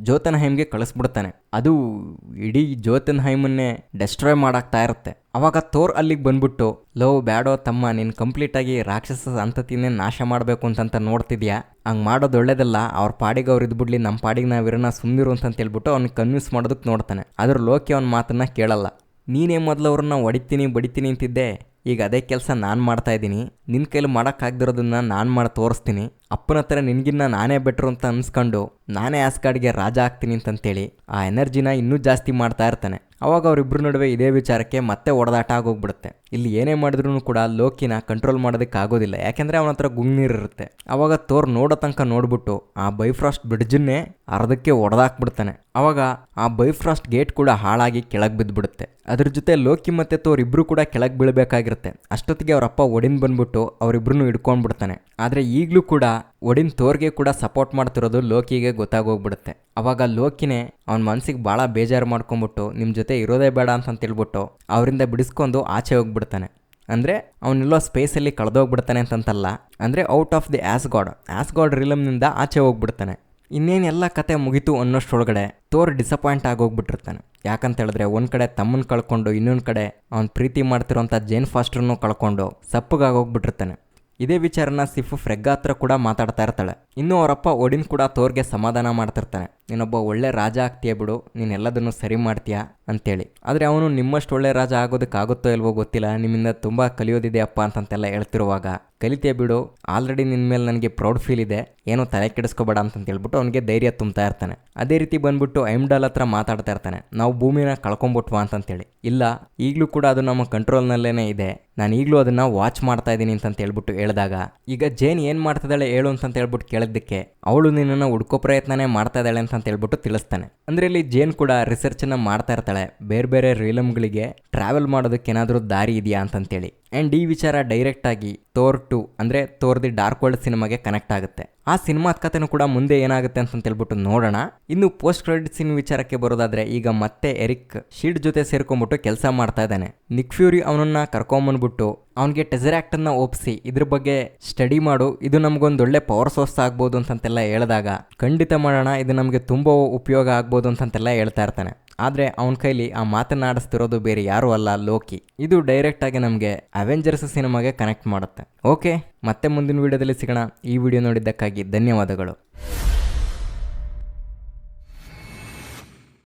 S1: ಜೋತನ್ಹೈಮ್ಗೆ ಕಳಿಸ್ಬಿಡ್ತಾನೆ. ಅದು ಇಡೀ ಜೋತನ್ಹೈಮನ್ನೇ ಡೆಸ್ಟ್ರಾಯ್ ಮಾಡಾಕ್ತಾ ಇರುತ್ತೆ. ಅವಾಗ ಥೋರ್ ಅಲ್ಲಿಗೆ ಬಂದ್ಬಿಟ್ಟು, ಲೋ ಬ್ಯಾಡೋ ತಮ್ಮ, ನೀನು ಕಂಪ್ಲೀಟಾಗಿ ರಾಕ್ಷಸ ಸಂತತಿನೇ ನಾಶ ಮಾಡಬೇಕು ಅಂತಂತ ನೋಡ್ತಿದ್ಯಾ, ಹಂಗೆ ಮಾಡೋದು ಒಳ್ಳೇದಲ್ಲ, ಅವ್ರ ಪಾಡಿಗೆ ಅವ್ರು ಇದ್ಬಿಡ್ಲಿ, ನಮ್ಮ ಪಾಡಿಗೆ ನಾವಿರೋಣ ಸುಮ್ಮನಿರು ಅಂತಂತೇಳ್ಬಿಟ್ಟು ಅವ್ನಿಗೆ ಕನ್ವಿನ್ಸ್ ಮಾಡೋದಕ್ಕೆ ನೋಡ್ತಾನೆ. ಆದ್ರೆ ಲೋಕಿ ಅವನ ಮಾತನ್ನ ಕೇಳಲ್ಲ. ನೀನೇ ಮೊದಲು ಅವ್ರನ್ನ ಬಡಿತೀನಿ ಅಂತಿದ್ದೆ, ಈಗ ಅದೇ ಕೆಲಸ ನಾನು ಮಾಡ್ತಾ ಇದ್ದೀನಿ, ನಿನ್ನ ಕೈಲಿ ಮಾಡೋಕ್ಕಾಗ್ದಿರೋದನ್ನ ನಾನು ಮಾಡಿ ತೋರಿಸ್ತೀನಿ, ಅಪ್ಪನ ಹತ್ರ ನಿನಗಿನ್ನ ನಾನೇ ಬೆಟ್ರು ಅಂತ ಅನ್ಸ್ಕೊಂಡು ನಾನೇ ಆಸ್ಗಾಡ್ಗೆ ರಾಜ ಆಗ್ತೀನಿ ಅಂತಂತೇಳಿ ಆ ಎನರ್ಜಿನ ಇನ್ನೂ ಜಾಸ್ತಿ ಮಾಡ್ತಾ ಇರ್ತಾನೆ. ಅವಾಗ ಅವರಿಬ್ಬರ ನಡುವೆ ಇದೇ ವಿಚಾರಕ್ಕೆ ಮತ್ತೆ ಒಡೆದಾಟ ಆಗೋಗ್ಬಿಡುತ್ತೆ. ಇಲ್ಲಿ ಏನೇ ಮಾಡಿದ್ರೂ ಕೂಡ ಲೋಕಿನ ಕಂಟ್ರೋಲ್ ಮಾಡೋದಕ್ಕೆ ಆಗೋದಿಲ್ಲ, ಯಾಕೆಂದರೆ ಅವನ ಹತ್ರ ಗುಂಗ್ನೀರಿರುತ್ತೆ. ಅವಾಗ ಥೋರ್ ನೋಡೋ ತನಕ ನೋಡ್ಬಿಟ್ಟು ಆ ಬೈಫ್ರಾಸ್ಟ್ ಬ್ರಿಡ್ಜನ್ನೇ ಅರ್ಧಕ್ಕೆ ಒಡೆದಾಕ್ಬಿಡ್ತಾನೆ. ಅವಾಗ ಆ ಬೈಫ್ರಾಸ್ಟ್ ಗೇಟ್ ಕೂಡ ಹಾಳಾಗಿ ಕೆಳಗೆ ಬಿದ್ದುಬಿಡುತ್ತೆ. ಅದ್ರ ಜೊತೆ ಲೋಕಿ ಮತ್ತೆ ಥೋರ್ ಇಬ್ರು ಕೂಡ ಕೆಳಗೆ ಬೀಳಬೇಕಾಗಿರುತ್ತೆ. ಅಷ್ಟೊತ್ತಿಗೆ ಅವರಪ್ಪ ಒಡಿನ್ ಬಂದ್ಬಿಟ್ಟು ಅವರಿಬ್ರು ಹಿಡ್ಕೊಂಡ್ಬಿಡ್ತಾನೆ. ಆದರೆ ಈಗಲೂ ಕೂಡ ಒಡಿನ್ ಥೋರ್ಗೆ ಕೂಡ ಸಪೋರ್ಟ್ ಮಾಡ್ತಿರೋದು ಲೋಕಿಗೆ ಗೊತ್ತಾಗೋಗ್ಬಿಡುತ್ತೆ. ಅವಾಗ ಲೋಕಿನೇ ಅವನ ಮನಸ್ಸಿಗೆ ಭಾಳ ಬೇಜಾರು ಮಾಡ್ಕೊಂಬಿಟ್ಟು ನಿಮ್ಮ ಜೊತೆ ಇರೋದೇ ಬೇಡ ಅಂತಂತೇಳ್ಬಿಟ್ಟು ಅವರಿಂದ ಬಿಡಿಸ್ಕೊಂಡು ಆಚೆ ಹೋಗ್ಬಿಡ್ತಾನೆ. ಅಂದರೆ ಅವನೆಲ್ಲೋ ಸ್ಪೇಸಲ್ಲಿ ಕಳೆದೋಗ್ಬಿಡ್ತಾನೆ ಅಂತಂತಲ್ಲ, ಅಂದರೆ ಔಟ್ ಆಫ್ ದಿ ಆಸ್ಗಾಡ್ ರಿಲಮ್ನಿಂದ ಆಚೆ ಹೋಗ್ಬಿಡ್ತಾನೆ. ಇನ್ನೇನೆಲ್ಲ ಕತೆ ಮುಗೀತು ಅನ್ನೋಷ್ಟೊಳಗಡೆ ಥೋರ್ ಡಿಸಪಾಯಿಂಟ್ ಆಗೋಗ್ಬಿಟ್ಟಿರ್ತಾನೆ. ಯಾಕಂತ ಹೇಳಿದ್ರೆ ಒಂದು ಕಡೆ ತಮ್ಮನ್ನು ಕಳ್ಕೊಂಡು ಇನ್ನೊಂದು ಕಡೆ ಅವ್ನು ಪ್ರೀತಿ ಮಾಡ್ತಿರೋಂಥ ಜೇನ್ ಫಾಸ್ಟರ್ನು ಕಳ್ಕೊಂಡು ಸಪ್ಪಗಾಗೋಗ್ಬಿಟ್ಟಿರ್ತಾನೆ. ಇದೇ ವಿಚಾರನ ಸಿಫ್ ಫ್ರೆಗ್ಗಾ ಹತ್ರ ಕೂಡ ಮಾತಾಡ್ತಾ ಇರ್ತಾಳೆ. ಇನ್ನು ಅವರಪ್ಪ ಒಡಿನ್ ಕೂಡ ಥೋರ್ಗೆ ಸಮಾಧಾನ ಮಾಡ್ತಿರ್ತಾನೆ. ನೀನೊಬ್ಬ ಒಳ್ಳೆ ರಾಜ ಆಗ್ತೀಯ ಬಿಡು, ನೀನೆಲ್ಲದನ್ನು ಸರಿ ಮಾಡ್ತೀಯಾ ಅಂತೇಳಿ. ಆದರೆ ಅವನು ನಿಮ್ಮಷ್ಟು ಒಳ್ಳೆ ರಾಜ ಆಗೋದಕ್ಕಾಗುತ್ತೋ ಇಲ್ವೋ ಗೊತ್ತಿಲ್ಲ, ನಿಮ್ಮಿಂದ ತುಂಬ ಕಲಿಯೋದಿದೆ ಅಪ್ಪ ಅಂತಂತೆಲ್ಲ ಹೇಳ್ತಿರುವಾಗ, ಕಲಿತೀಯ ಬಿಡು, ಆಲ್ರೆಡಿ ನಿನ್ನ ಮೇಲೆ ನನಗೆ ಪ್ರೌಡ್ ಫೀಲ್ ಇದೆ, ಏನೋ ತಲೆ ಕೆಡಿಸ್ಕೋಬೇಡ ಅಂತಂತೇಳ್ಬಿಟ್ಟು ಅವನಿಗೆ ಧೈರ್ಯ ತುಂಬ್ತಾ ಇರ್ತಾನೆ. ಅದೇ ರೀತಿ ಬಂದ್ಬಿಟ್ಟು ಐಮ್ಡಾಲ್ ಹತ್ರ ಮಾತಾಡ್ತಾ ಇರ್ತಾನೆ, ನಾವು ಭೂಮಿನ ಕಳ್ಕೊಂಬಿಟ್ವಾ ಅಂತಂತೇಳಿ. ಇಲ್ಲ, ಈಗಲೂ ಕೂಡ ಅದು ನಮ್ಮ ಕಂಟ್ರೋಲ್ನಲ್ಲೇ ಇದೆ, ನಾನು ಈಗಲೂ ಅದನ್ನು ವಾಚ್ ಮಾಡ್ತಾ ಇದ್ದೀನಿ ಅಂತಂತ ಹೇಳ್ಬಿಟ್ಟು ಹೇಳಿದಾಗ, ಈಗ ಜೇನ್ ಏನು ಮಾಡ್ತಿದ್ದಾಳೆ ಹೇಳು ಅಂತಂತ ಹೇಳ್ಬಿಟ್ಟು ಕೇಳಿದ್ದಕ್ಕೆ ಅವಳು ನಿನ್ನನ್ನು ಹುಡ್ಕೋ ಪ್ರಯತ್ನನೇ ಮಾಡ್ತಾ ಇದ್ದಾಳೆ ಅಂತ ಹೇಳ್ಬಿಟ್ಟು ತಿಳಿಸ್ತಾನೆ. ಅಂದರೆ ಇಲ್ಲಿ ಜೇನ್ ಕೂಡ ರಿಸರ್ಚನ್ನು ಮಾಡ್ತಾ ಇರ್ತಾಳೆ, ಬೇರೆ ಬೇರೆ ರಿಲಮ್ಗಳಿಗೆ ಟ್ರಾವೆಲ್ ಮಾಡೋದಕ್ಕೆ ಏನಾದರೂ ದಾರಿ ಇದೆಯಾ ಅಂತಂತೇಳಿ. ಆ್ಯಂಡ್ ಈ ವಿಚಾರ ಡೈರೆಕ್ಟಾಗಿ ಥೋರ್ 2 ಅಂದರೆ ಥೋರ್ ದಿ ಡಾರ್ಕ್ ವರ್ಲ್ಡ್ ಸಿನಿಮಾಗೆ ಕನೆಕ್ಟ್ ಆಗುತ್ತೆ. ಆ ಸಿನಿಮಾದ ಕಥೆನೂ ಕೂಡ ಮುಂದೆ ಏನಾಗುತ್ತೆ ಅಂತಂತೇಳ್ಬಿಟ್ಟು ನೋಡೋಣ. ಇನ್ನು ಪೋಸ್ಟ್ ಕ್ರೆಡಿಟ್ ಸೀನ್ ವಿಚಾರಕ್ಕೆ ಬರೋದಾದ್ರೆ, ಈಗ ಮತ್ತೆ ಎರಿಕ್ ಶೀಲ್ಡ್ ಜೊತೆ ಸೇರ್ಕೊಂಡ್ಬಿಟ್ಟು ಕೆಲಸ ಮಾಡ್ತಾ ಇದ್ದಾನೆ. ನಿಕ್ ಫ್ಯೂರಿ ಅವನನ್ನ ಕರ್ಕೊಂಬಂದ್ಬಿಟ್ಟು ಅವನಿಗೆ ಟೆಸರಾಕ್ಟನ್ನ ಒಪ್ಪಿಸಿ ಇದ್ರ ಬಗ್ಗೆ ಸ್ಟಡಿ ಮಾಡು, ಇದು ನಮಗೊಂದು ಒಳ್ಳೆ ಪವರ್ ಸೋರ್ಸ್ ಆಗ್ಬೋದು ಅಂತಂತೆಲ್ಲ ಹೇಳಿದಾಗ, ಖಂಡಿತ ಮಾಡೋಣ, ಇದು ನಮಗೆ ತುಂಬ ಉಪಯೋಗ ಆಗ್ಬೋದು ಅಂತಂತೆಲ್ಲ ಹೇಳ್ತಾ ಇರ್ತಾನೆ. ಆದರೆ ಅವನ ಕೈಲಿ ಆ ಮಾತನಾಡಿಸ್ತಿರೋದು ಬೇರೆ ಯಾರೂ ಅಲ್ಲ, ಲೋಕಿ. ಇದು ಡೈರೆಕ್ಟಾಗಿ ನಮಗೆ ಅವೆಂಜರ್ಸ್ ಸಿನಿಮಾಗೆ ಕನೆಕ್ಟ್ ಮಾಡುತ್ತೆ. ಓಕೆ, ಮತ್ತೆ ಮುಂದಿನ ವಿಡಿಯೋದಲ್ಲಿ ಸಿಗೋಣ. ಈ ವಿಡಿಯೋ ನೋಡಿದ್ದಕ್ಕಾಗಿ ಧನ್ಯವಾದಗಳು.